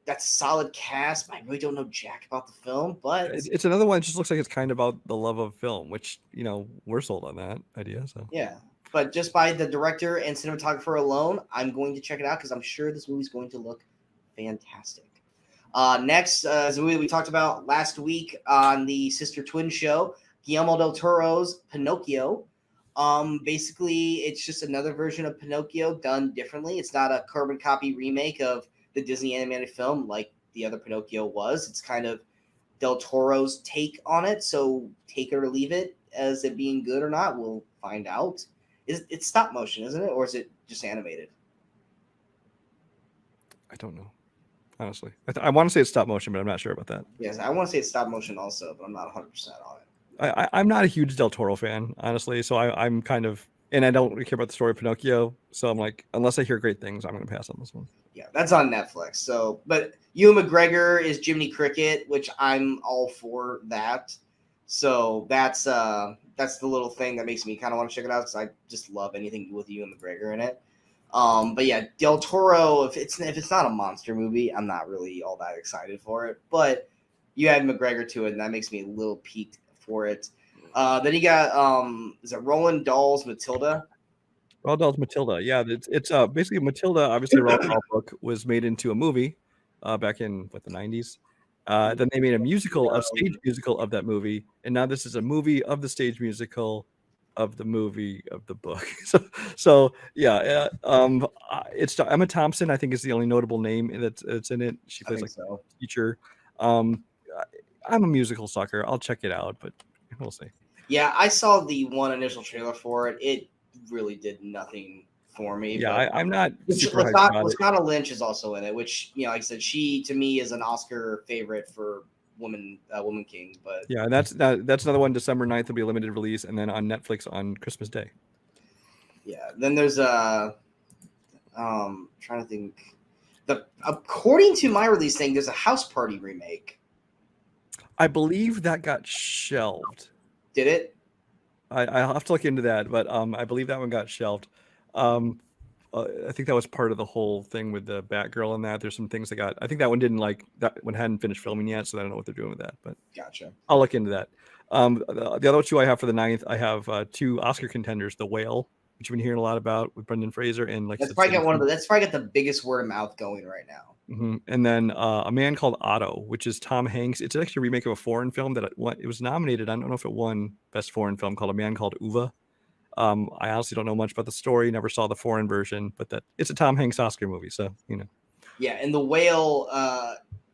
That's a solid cast, but I really don't know jack about the film. But it's another one that just looks like it's kind of about the love of film, which, we're sold on that idea. So yeah, but just by the director and cinematographer alone, I'm going to check it out because I'm sure this movie's going to look fantastic. Next is a movie we talked about last week on the Sister Twin show, Guillermo del Toro's Pinocchio. Basically, it's just another version of Pinocchio done differently. It's not a carbon copy remake of the Disney animated film like the other Pinocchio was. It's kind of del Toro's take on it. So take it or leave it as it being good or not. We'll find out. It's stop motion, isn't it? Or is it just animated? I don't know. Honestly, I want to say it's stop motion, but I'm not sure about that. Yes, I want to say it's stop motion also, but I'm not 100% on it. I'm not a huge Del Toro fan, honestly, so I'm kind of, and I don't really care about the story of Pinocchio, so I'm like, unless I hear great things, I'm going to pass on this one. Yeah, that's on Netflix. So, but Ewan McGregor is Jiminy Cricket, which I'm all for that. So that's the little thing that makes me kind of want to check it out, because I just love anything with Ewan McGregor in it. But yeah, Del Toro, if it's not a monster movie, I'm not really all that excited for it. But you add McGregor to it, and that makes me a little piqued for it. Then you got is it Roald Dahl's Matilda? Roald Dahl's Matilda, yeah. It's basically Matilda. Obviously, Roald Dahl book was made into a movie back in the 90s. Then they made a stage musical of that movie, and now this is a movie of the stage musical of the movie of the book. So yeah, it's Emma Thompson. I think is the only notable name that's in it. She plays a teacher. I'm a musical sucker. I'll check it out, but we'll see. Yeah, I saw the one initial trailer for it. It really did nothing for me. Yeah, I'm not. Lashana Lynch is also in it, which, like I said, she to me is an Oscar favorite for Woman King. But yeah, and that's another one. December 9th will be a limited release, and then on Netflix on Christmas Day. Yeah, then there's trying to think. According to my release thing, there's a House Party remake. I believe that got shelved. Did it? I'll have to look into that, but I believe that one got shelved. I think that was part of the whole thing with the Batgirl and that. There's some things that got. I think that one didn't like that one hadn't finished filming yet, so I don't know what they're doing with that. But Gotcha. I'll look into that. The other two I have for the 9th, I have two Oscar contenders: The Whale, which you've been hearing a lot about with Brendan Fraser, and like That's probably got that's probably got the biggest word of mouth going right now. Mm-hmm. And then A Man Called Otto, which is Tom Hanks. It's actually a remake of a foreign film that it was nominated. I don't know if it won Best Foreign Film, called A Man Called Uwe. I honestly don't know much about the story. Never saw the foreign version, but it's a Tom Hanks Oscar movie, so you know. Yeah, and The Whale,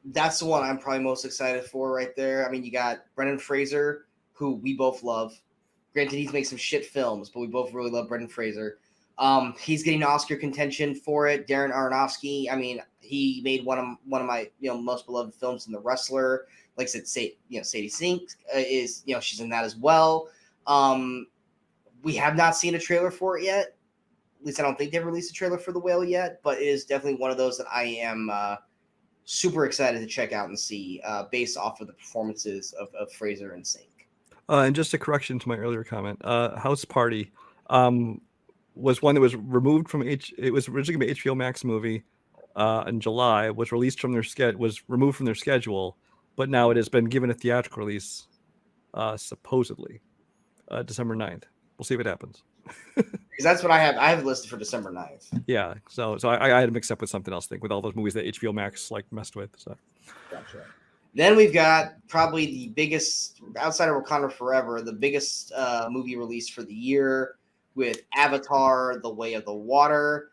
that's the one I'm probably most excited for right there. I mean, you got Brendan Fraser, who we both love. Granted, he's made some shit films, but we both really love Brendan Fraser. He's getting Oscar contention for it. Darren Aronofsky, I mean, he made one of my most beloved films in The Wrestler. Like I said, Sadie Sink is she's in that as well. We have not seen a trailer for it yet. At least I don't think they've released a trailer for The Whale yet, but it is definitely one of those that I am super excited to check out and see based off of the performances of Fraser and Sink. And just a correction to my earlier comment, House Party was one that was removed from it was originally an HBO Max movie in July, was released from was removed from their schedule, but now it has been given a theatrical release, supposedly December 9th. We'll see if it happens. Because that's what I have. I have it listed for December 9th. Yeah, so I had to mix up with something else. I think with all those movies that HBO Max like messed with. So. Gotcha. Then we've got probably the biggest, outside of Wakanda Forever, the biggest movie release for the year with Avatar: The Way of the Water.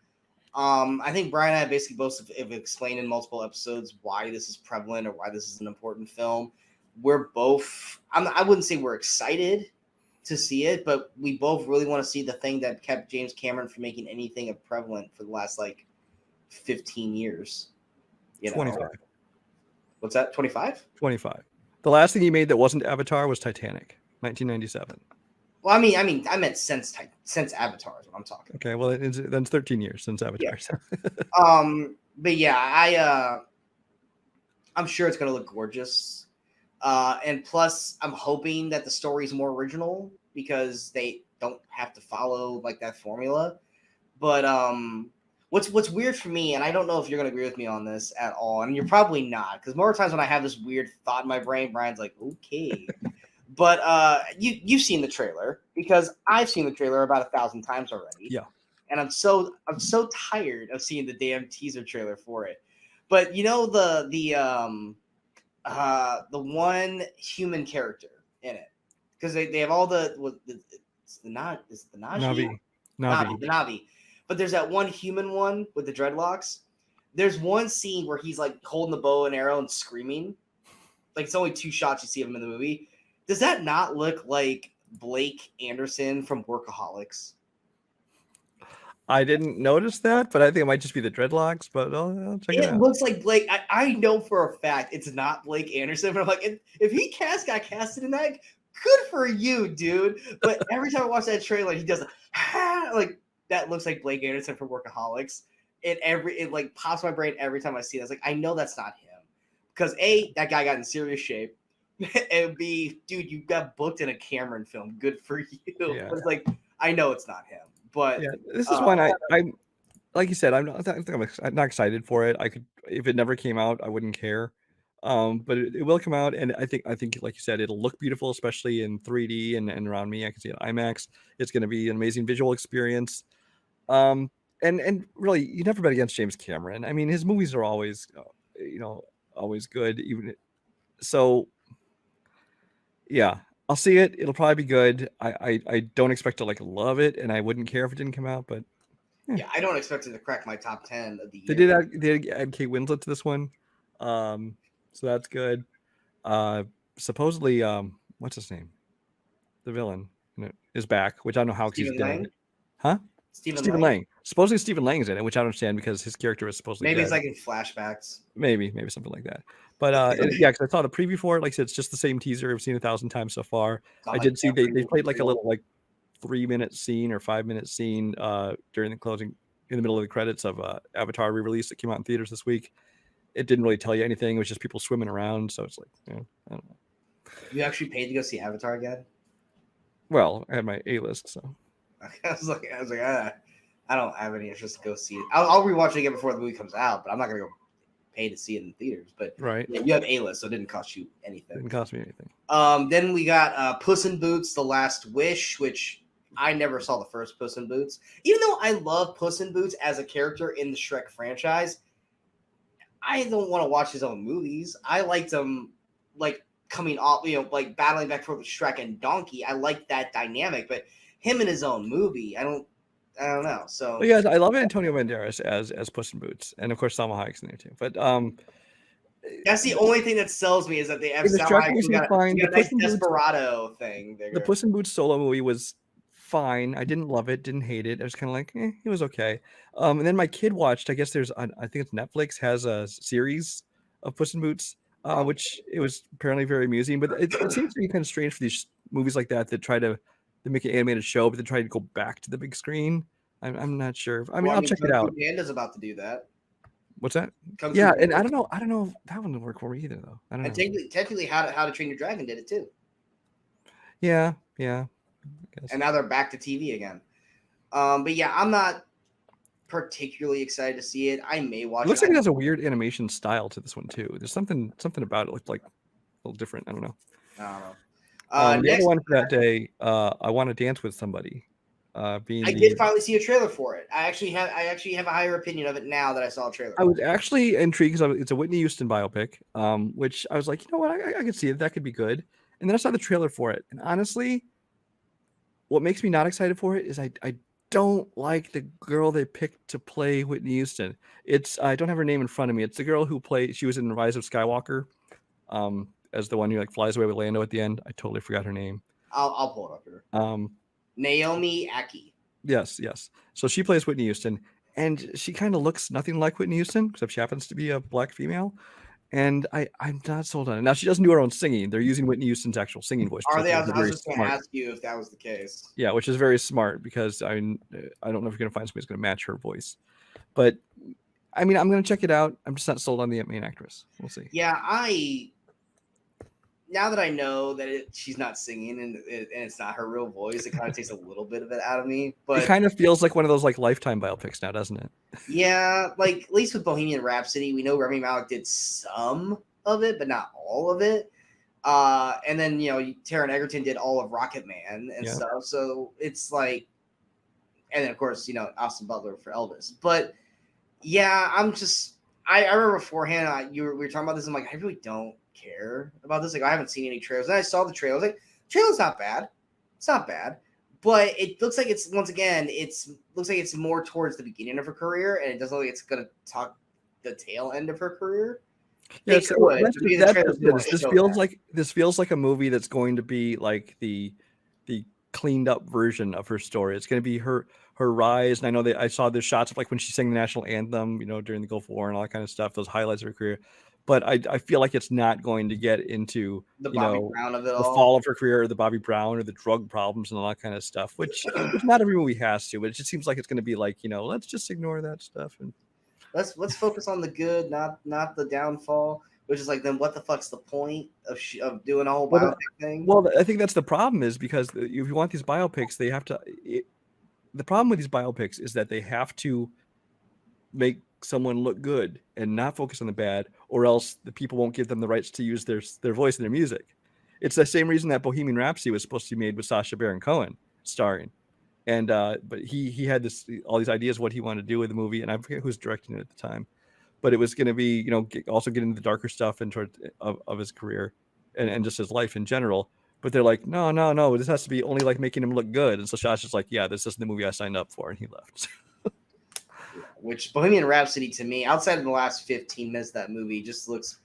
I think Brian and I basically both have explained in multiple episodes why this is prevalent or why this is an important film. We're both, I wouldn't say we're excited to see it, but we both really want to see the thing that kept James Cameron from making anything of prevalent for the last 15 years. 25. What's that? 25? 25. The last thing he made that wasn't Avatar was Titanic, 1997. Well, I meant since Avatar is what I'm talking. Okay, well then it's 13 years since Avatar. Yeah. But yeah, I'm sure it's gonna look gorgeous. And plus, I'm hoping that the story is more original because they don't have to follow that formula. But what's weird for me, and I don't know if you're gonna agree with me on this at all, and you're probably not, because more times when I have this weird thought in my brain, Brian's like, okay. But you've seen the trailer, because I've seen the trailer about 1,000 times already. Yeah. And I'm so tired of seeing the damn teaser trailer for it. But the one human character in it, because they have all the Navi. But there's that one human one with the dreadlocks. There's one scene where he's holding the bow and arrow and screaming. It's only 2 shots you see of him in the movie. Does that not look like Blake Anderson from Workaholics? I didn't notice that, but I think it might just be the dreadlocks, but I'll check it out. It looks like Blake. I know for a fact it's not Blake Anderson, but I'm like, if he got casted in that, good for you, dude. But every time I watch that trailer, he does that looks like Blake Anderson from Workaholics. It pops my brain every time I see it. It's I know that's not him. Because A, that guy got in serious shape. And B, dude, you got booked in a Cameron film. Good for you. Yeah. But it's I know it's not him. But yeah, this is one I like you said, I'm not excited for it. I could, if it never came out, I wouldn't care. But it will come out, and I think like you said, it'll look beautiful, especially in 3D and around me. I can see it IMAX. It's going to be an amazing visual experience. And really, you never bet against James Cameron. I mean, his movies are always, always good. Even so, yeah, I'll see it. It'll probably be good. I don't expect to love it, and I wouldn't care if it didn't come out. But yeah, I don't expect it to crack my top 10 of the year. They did add Kate Winslet to this one, so that's good. Supposedly, what's his name? The villain is back, which I don't know how he's dead. Huh? Stephen Lang. Supposedly Stephen Lang is in it, which I don't understand because his character is supposedly maybe dead. It's in flashbacks. Maybe something like that. But yeah, because I saw the preview for it. Like I said, it's just the same teaser I've seen 1,000 times so far. I did see they played a little 3-minute scene or 5-minute scene during the closing, in the middle of the credits of Avatar re-release that came out in theaters this week. It didn't really tell you anything. It was just people swimming around. So it's I don't know. You actually paid to go see Avatar again? Well, I had my A list, so I was like, I don't have any interest to go see it. I'll rewatch it again before the movie comes out, but I'm not gonna go pay to see it in theaters. But right. yeah, you have A list, so it didn't cost you anything. Didn't cost me anything. Then we got Puss in Boots: The Last Wish, which I never saw the first Puss in Boots. Even though I love Puss in Boots as a character in the Shrek franchise, I don't want to watch his own movies. I liked him like coming off, like battling back for Shrek and Donkey. I like that dynamic, but him in his own movie, I don't know. So But yeah, I love Antonio Banderas as Puss in Boots, and of course Salma Hayek's in there too. But that's the only thing that sells me is that they have the Shrek movie seemed fine. a nice Desperado thing. The Puss in Boots solo movie was fine. I didn't love it, didn't hate it. I was kind of like, it was okay. And then my kid watched. I guess I think it's Netflix has a series of Puss in Boots, which it was apparently very amusing. But it seems to be kind of strange for these movies like that try to make an animated show, but they try to go back to the big screen. I'm not sure. I mean, I'll check it out. Panda's about to do that. What's that? Yeah, and I don't know if that one would work for me either, though. I don't know. Technically, How to Train Your Dragon did it too. Yeah. And now they're back to TV again. But yeah, I'm not particularly excited to see it. I may watch it. Looks like it has a weird animation style to this one too. There's something about it looked like a little different. I don't know. The other one for that day, I Want to Dance with Somebody. I did finally see a trailer for it. I actually have a higher opinion of it now that I saw a trailer. I was actually intrigued because it's a Whitney Houston biopic, which I was like, you know what, I could see it. That could be good. And then I saw the trailer for it, and honestly, what makes me not excited for it is I don't like the girl they picked to play Whitney Houston. I don't have her name in front of me. It's the girl who she was in Rise of Skywalker, as the one who like flies away with Lando at the end. I totally forgot her name. I'll pull it up here. Naomi Ackie. Yes. So she plays Whitney Houston, and she kind of looks nothing like Whitney Houston, except she happens to be a black female. And I'm not sold on it. Now, she doesn't do her own singing. They're using Whitney Houston's actual singing voice. Are they? I was just going to ask you if that was the case. Yeah, which is very smart because I don't know if you're going to find somebody who's going to match her voice. But I mean, I'm going to check it out. I'm just not sold on the main actress. We'll see. Yeah, now that I know that she's not singing and it's not her real voice, it kind of takes a little bit of it out of me. But it kind of feels like one of those like Lifetime biopics now, doesn't it? Yeah, like at least with Bohemian Rhapsody, we know Rami Malek did some of it, but not all of it. And then Taron Egerton did all of Rocket Man and stuff. So it's like, and then of course Austin Butler for Elvis. But yeah, I remember beforehand we were talking about this. I'm like, I really don't care about this. Like, I haven't seen any trailers. And I saw the trailer. I was like, trailer's not bad. It's not bad. But it looks like it's more towards the beginning of her career, and it doesn't look like it's gonna talk the tail end of her career. Yeah, this feels like a movie that's going to be like the cleaned up version of her story. It's going to be her rise. And I know that I saw the shots of like when she sang the national anthem, during the Gulf War and all that kind of stuff, those highlights of her career. But I feel like it's not going to get into the Bobby Brown of it all, the fall of her career, or the Bobby Brown, or the drug problems and all that kind of stuff, which not every movie has to. But it just seems like it's going to be like, let's just ignore that stuff and let's focus on the good, not the downfall. Which is like, then what the fuck's the point of doing a whole biopic thing? Well, I think that's the problem, is because if you want these biopics, they have to. The problem with these biopics is that they have to make someone look good and not focus on the bad, or else the people won't give them the rights to use their voice in their music. It's the same reason that Bohemian Rhapsody was supposed to be made with Sacha Baron Cohen starring, and but he had all these ideas what he wanted to do with the movie, and I forget who was directing it at the time, but it was going to be also get into the darker stuff and of his career and just his life in general. But they're like, no, this has to be only like making him look good. And so Sacha's like, yeah, this isn't the movie I signed up for, and he left. Which Bohemian Rhapsody, to me, outside of the last 15 minutes of that movie, just looks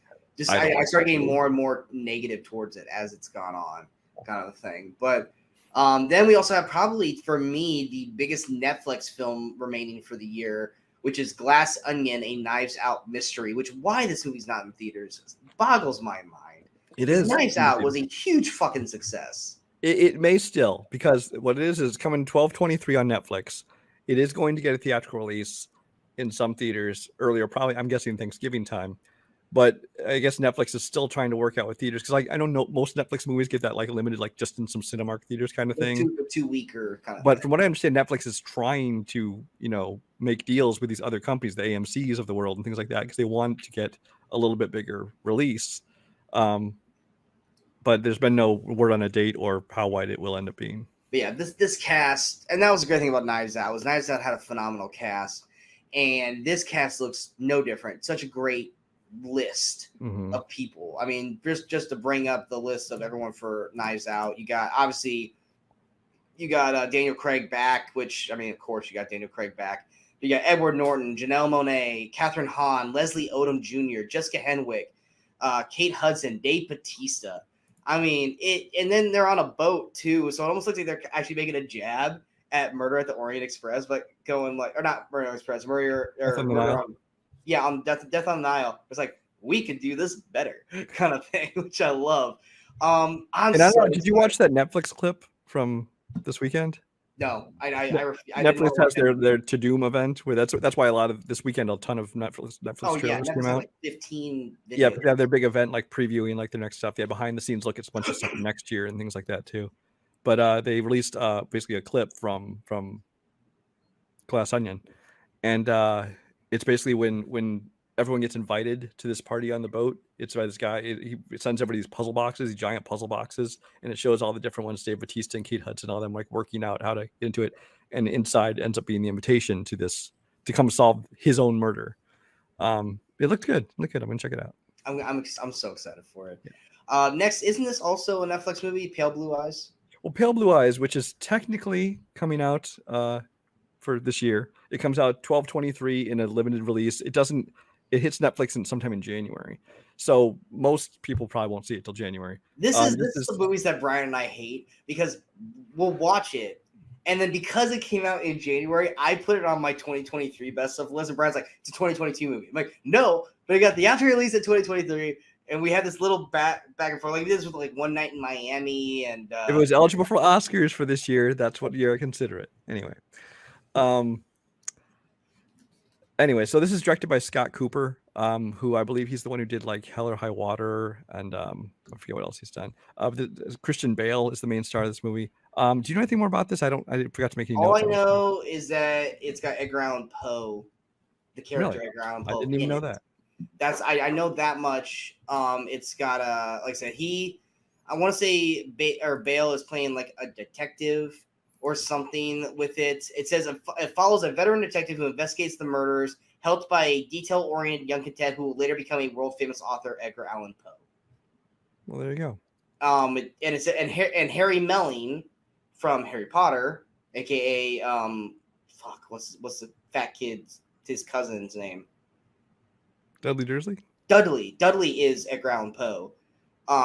I start getting more and more negative towards it as it's gone on, kind of a thing. But then we also have probably, for me, the biggest Netflix film remaining for the year, which is Glass Onion, a Knives Out mystery, which why this movie's not in theaters boggles my mind. It is. Knives Out was a huge fucking success. It may still, because what it is coming 12/23 on Netflix. It is going to get a theatrical release in some theaters earlier, probably, I'm guessing Thanksgiving time. But I guess Netflix is still trying to work out with theaters because I know most Netflix movies get that like limited, like just in some Cinemark theaters kind of thing. Two weeker kind of. But thing. from what I understand, Netflix is trying to make deals with these other companies, the AMC's of the world and things like that, because they want to get a little bit bigger release. But there's been no word on a date or how wide it will end up being. But yeah, this cast, and that was the great thing about Knives Out, was Knives Out had a phenomenal cast, and this cast looks no different. Such a great list of people. I mean, just to bring up the list of everyone for Knives Out, you got Daniel Craig back, which, I mean, of course you got Daniel Craig back. You got Edward Norton, Janelle Monáe, Catherine Hahn, Leslie Odom Jr., Jessica Henwick, Kate Hudson, Dave Bautista. I mean, and then they're on a boat too, so it almost looks like they're actually making a jab at Murder at the Orient Express, but going like, or not Murder Express, Murder on the Nile. On Death on the Nile. It's like, we could do this better, kind of thing, which I love. Did you watch that Netflix clip from this weekend? No, I Netflix has their To Doom event where that's why a lot of this weekend a ton of Netflix trailers came out. Like 15 videos. Yeah, they have their big event like previewing like their next stuff. They have behind the scenes look at a bunch of stuff next year and things like that too. But they released basically a clip from Glass Onion, and it's basically when everyone gets invited to this party on the boat. It's by this guy. He sends everybody these puzzle boxes, these giant puzzle boxes, and it shows all the different ones. Dave Bautista and Kate Hudson, all them like working out how to get into it. And inside ends up being the invitation to come solve his own murder. It looked good. I'm gonna check it out. I'm so excited for it. Yeah. Next, isn't this also a Netflix movie, Pale Blue Eyes? Well, Pale Blue Eyes, which is technically coming out for this year. It comes out 12/23 in a limited release. It hits Netflix sometime in January. So most people probably won't see it till January. This is the movies that Brian and I hate because we'll watch it. And then because it came out in January, I put it on my 2023 best of list. And Brian's like, it's a 2022 movie. I'm like, no, but it got the after release in 2023. And we had this little back and forth. Like, we did this with like One Night in Miami. And if it was eligible for Oscars for this year, that's what year I consider it. Anyway, so this is directed by Scott Cooper, who I believe he's the one who did like Hell or High Water, and I forget what else he's done. Christian Bale is the main star of this movie. Do you know anything more about this? I forgot to make any notes. All I know is that it's got Edgar Allan Poe, the character really? Edgar Allan Poe. I didn't even know that. I know that much. It's got like I said, I want to say Bale is playing like a detective or something with it. It says it follows a veteran detective who investigates the murders, helped by a detail-oriented young cadet who will later become a world-famous author, Edgar Allan Poe. Well, there you go. And Harry Melling from Harry Potter, aka what's the fat kid's his cousin's name? Dudley Dursley. Dudley is Edgar Allan Poe,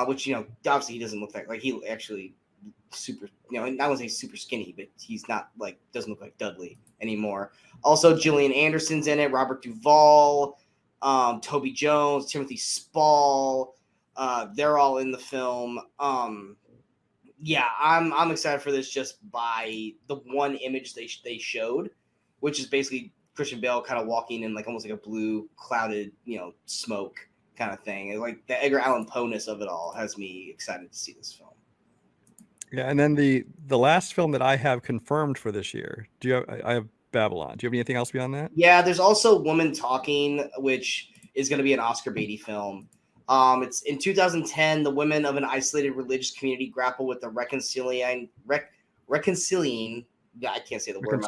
which obviously he doesn't look like he actually. Super, I wouldn't say super skinny, but he's not like doesn't look like Dudley anymore. Also, Gillian Anderson's in it, Robert Duvall, Toby Jones, Timothy Spall. They're all in the film. Yeah, I'm excited for this just by the one image they showed, which is basically Christian Bale kind of walking in like almost like a blue clouded, smoke kind of thing. And like the Edgar Allan Poe-ness of it all has me excited to see this film. Yeah, and then the last film that I have confirmed for this year. I have Babylon. Do you have anything else beyond that? Yeah, there's also Woman Talking, which is going to be an Oscar Beatty film. It's in 2010. The women of an isolated religious community grapple with the reconciling. Yeah, I can't say the word.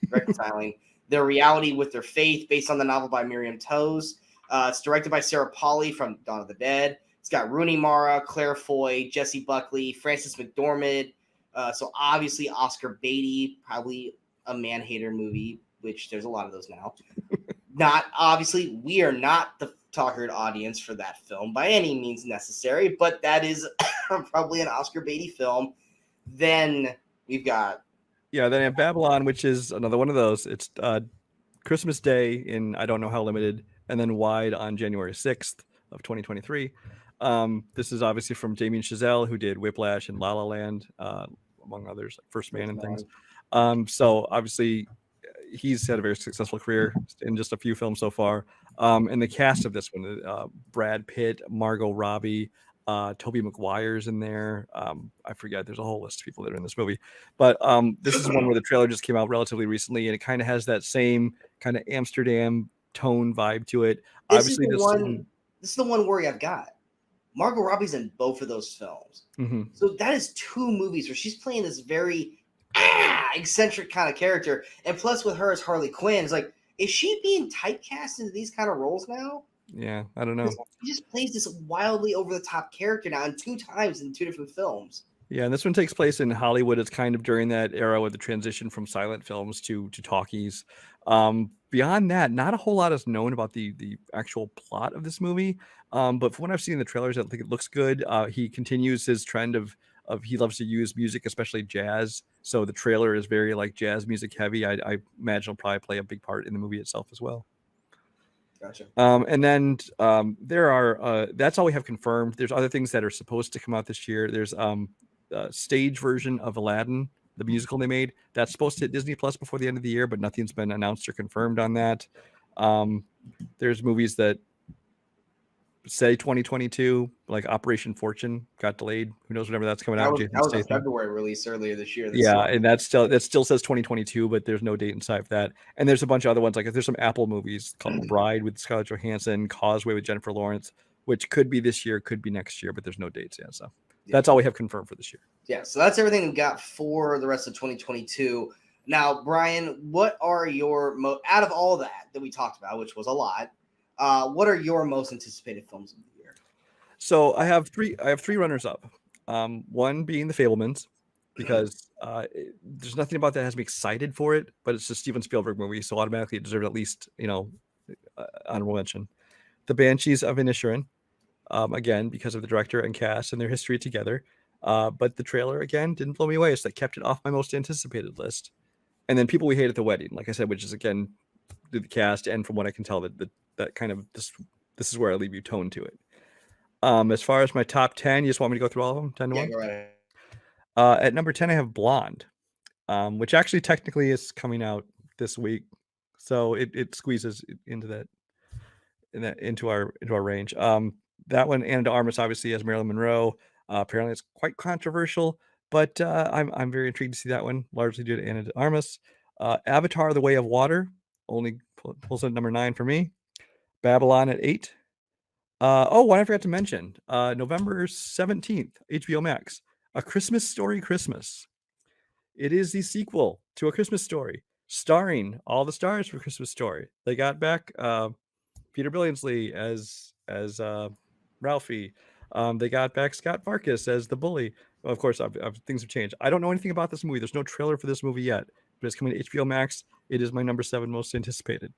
Reconciling their reality with their faith, based on the novel by Miriam Toews. It's directed by Sarah Polley from Dawn of the Dead. It's got Rooney Mara, Claire Foy, Jesse Buckley, Frances McDormand. So obviously Oscar Beatty, probably a man-hater movie, which there's a lot of those now. We are not the target audience for that film by any means necessary, but that is probably an Oscar Beatty film. Then we've got... Yeah, then I have Babylon, which is another one of those. It's Christmas Day in I Don't Know How Limited, and then wide on January 6th of 2023. This is obviously from Damien Chazelle, who did Whiplash and La La Land, among others, like First Man and things. So obviously, he's had a very successful career in just a few films so far. And the cast of this one, Brad Pitt, Margot Robbie, Tobey Maguire's in there. I forget. There's a whole list of people that are in this movie. But this is one where the trailer just came out relatively recently, and it kind of has that same kind of Amsterdam tone vibe to it. This is the one worry I've got. Margot Robbie's in both of those films. Mm-hmm. So that is 2 movies where she's playing this very eccentric kind of character. And plus with her as Harley Quinn, it's like, is she being typecast into these kind of roles now? Yeah, I don't know. She just plays this wildly over-the-top character now, and 2 times in 2 different films. Yeah, and this one takes place in Hollywood. It's kind of during that era with the transition from silent films to talkies. Beyond that, not a whole lot is known about the actual plot of this movie. But from what I've seen in the trailers, I think it looks good. He continues his trend of he loves to use music, especially jazz. So the trailer is very like jazz music heavy. I imagine it'll probably play a big part in the movie itself as well. Gotcha. And then there are that's all we have confirmed. There's other things that are supposed to come out this year. There's stage version of Aladdin, the musical they made. That's supposed to hit Disney Plus before the end of the year, but nothing's been announced or confirmed on that. There's movies that say 2022, like Operation Fortune, got delayed. Who knows whenever that's coming out? That was a February release earlier this year. And that still says 2022, but there's no date in sight for that. And there's a bunch of other ones, like there's some Apple movies called Bride with Scarlett Johansson, Causeway with Jennifer Lawrence, which could be this year, could be next year, but there's no dates yet. So that's all we have confirmed for this year. Yeah, so that's everything we got for the rest of 2022. Now, Brian, what are your out of all that we talked about, which was a lot? What are your most anticipated films of the year? So I have three runners up. One being The Fabelmans, because there's nothing about that has me excited for it, but it's a Steven Spielberg movie, so automatically it deserves at least honorable mention. The Banshees of Inisherin, again because of the director and cast and their history together. But the trailer again didn't blow me away, so that kept it off my most anticipated list. And then People We Hate at the Wedding, like I said, which is again the cast, and from what I can tell, that kind of this is where I leave you tone to it. As far as my top 10, you just want me to go through all of them? 10 to 1? Go right. At number 10, I have Blonde, which actually technically is coming out this week, so it squeezes into our range. That one, Anna de Armas, obviously as Marilyn Monroe. Apparently, it's quite controversial, but I'm very intrigued to see that one, largely due to Anna de Armas. Avatar: The Way of Water only pulls at number 9 for me. Babylon at 8. One I forgot to mention. November 17th, HBO Max, A Christmas Story Christmas. It is the sequel to A Christmas Story, starring all the stars for Christmas Story. They got back Peter Billingsley as Ralphie. They got back Scott Farkas as the bully. Well, of course, things have changed. I don't know anything about this movie. There's no trailer for this movie yet, but it's coming to HBO Max. It is my number 7 most anticipated.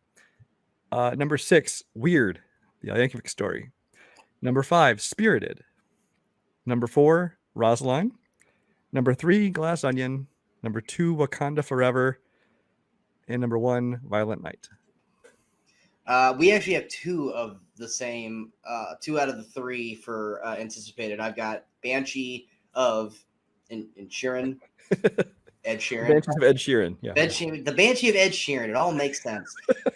Number 6, Weird, The Al Yankovic Story. Number 5, Spirited. Number 4, Rosaline. Number 3, Glass Onion. Number 2, Wakanda Forever. And number 1, Violent Night. We actually have 2 of the same, 2 out of the 3 for anticipated. I've got Banshee of Sheeran. Ed Sheeran. Banshees of Ed Sheeran. Yeah. The Banshee of Ed Sheeran. It all makes sense.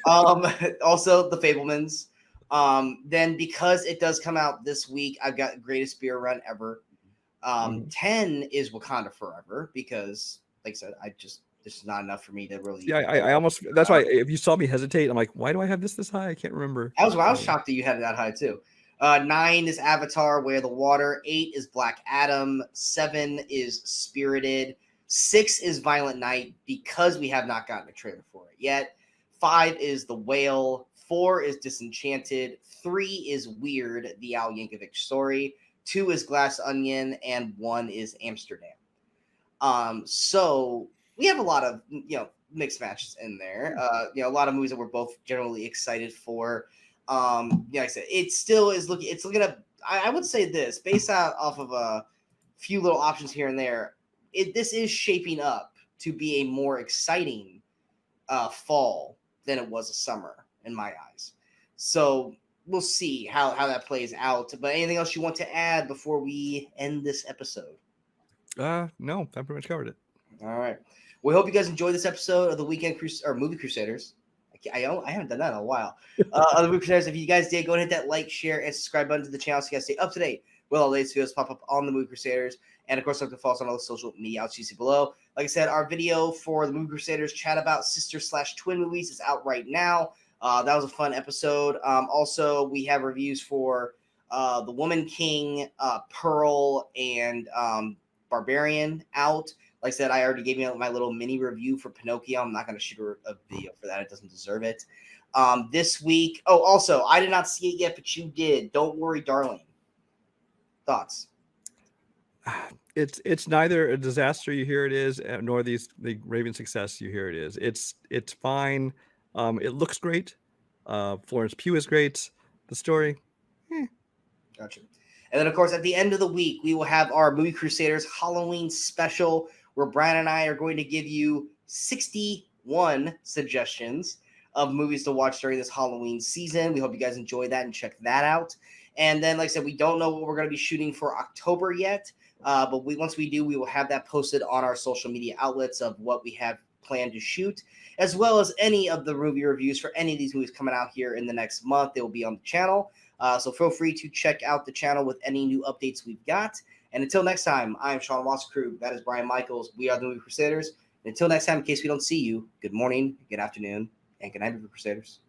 Also, The Fabelmans. Then because it does come out this week, I've got Greatest Beer Run Ever. 10 is Wakanda Forever because, like I said, this is not enough for me to really. Yeah, I almost. That's why if you saw me hesitate, I'm like, why do I have this high? I can't remember. I was shocked that you had it that high too. 9 is Avatar: Way of the Water. 8 is Black Adam. 7 is Spirited. 6 is Violent Night because we have not gotten a trailer for it yet. 5 is The Whale. 4 is Disenchanted. 3 is Weird, The Al Yankovic Story. 2 is Glass Onion, and 1 is Amsterdam. So we have a lot of mixed matches in there. A lot of movies that we're both generally excited for. Like I said, it still is looking. It's looking at. I would say this based off of a few little options here and there. This is shaping up to be a more exciting fall than it was a summer in my eyes. So we'll see how that plays out. But anything else you want to add before we end this episode? No, that pretty much covered it. All right. We hope you guys enjoyed this episode of the Movie Crusaders. I haven't done that in a while. Of the Movie Crusaders. If you guys did, go ahead and hit that like, share, and subscribe button to the channel so you guys stay up to date with all the latest videos pop up on the Movie Crusaders. And of course, look to follow us on all the social media outlets you see below. Like I said, our video for the Movie Crusaders chat about sister/twin movies is out right now. That was a fun episode. Also, we have reviews for The Woman King, Pearl, and Barbarian out. Like I said, I already gave you my little mini review for Pinocchio. I'm not going to shoot a video for that. It doesn't deserve it. This week, also, I did not see it yet, but you did. Don't worry, darling. Thoughts? It's neither a disaster you hear it is, nor the raving success you hear it is. It's fine. It looks great. Florence Pugh is great. The story, Gotcha. And then, of course, at the end of the week, we will have our Movie Crusaders Halloween special, where Brian and I are going to give you 61 suggestions of movies to watch during this Halloween season. We hope you guys enjoy that and check that out. And then, like I said, we don't know what we're going to be shooting for October yet, but once we do, we will have that posted on our social media outlets of what we have planned to shoot, as well as any of the movie reviews for any of these movies coming out here in the next month. They will be on the channel. So feel free to check out the channel with any new updates we've got. And until next time, I'm Sean Wasserkrug. That is Brian Michaels. We are the Movie Crusaders. And until next time, in case we don't see you, good morning, good afternoon, and good night, Movie Crusaders.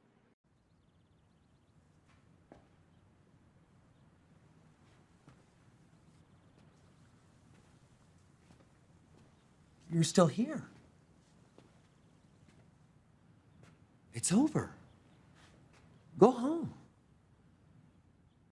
You're still here. It's over. Go home.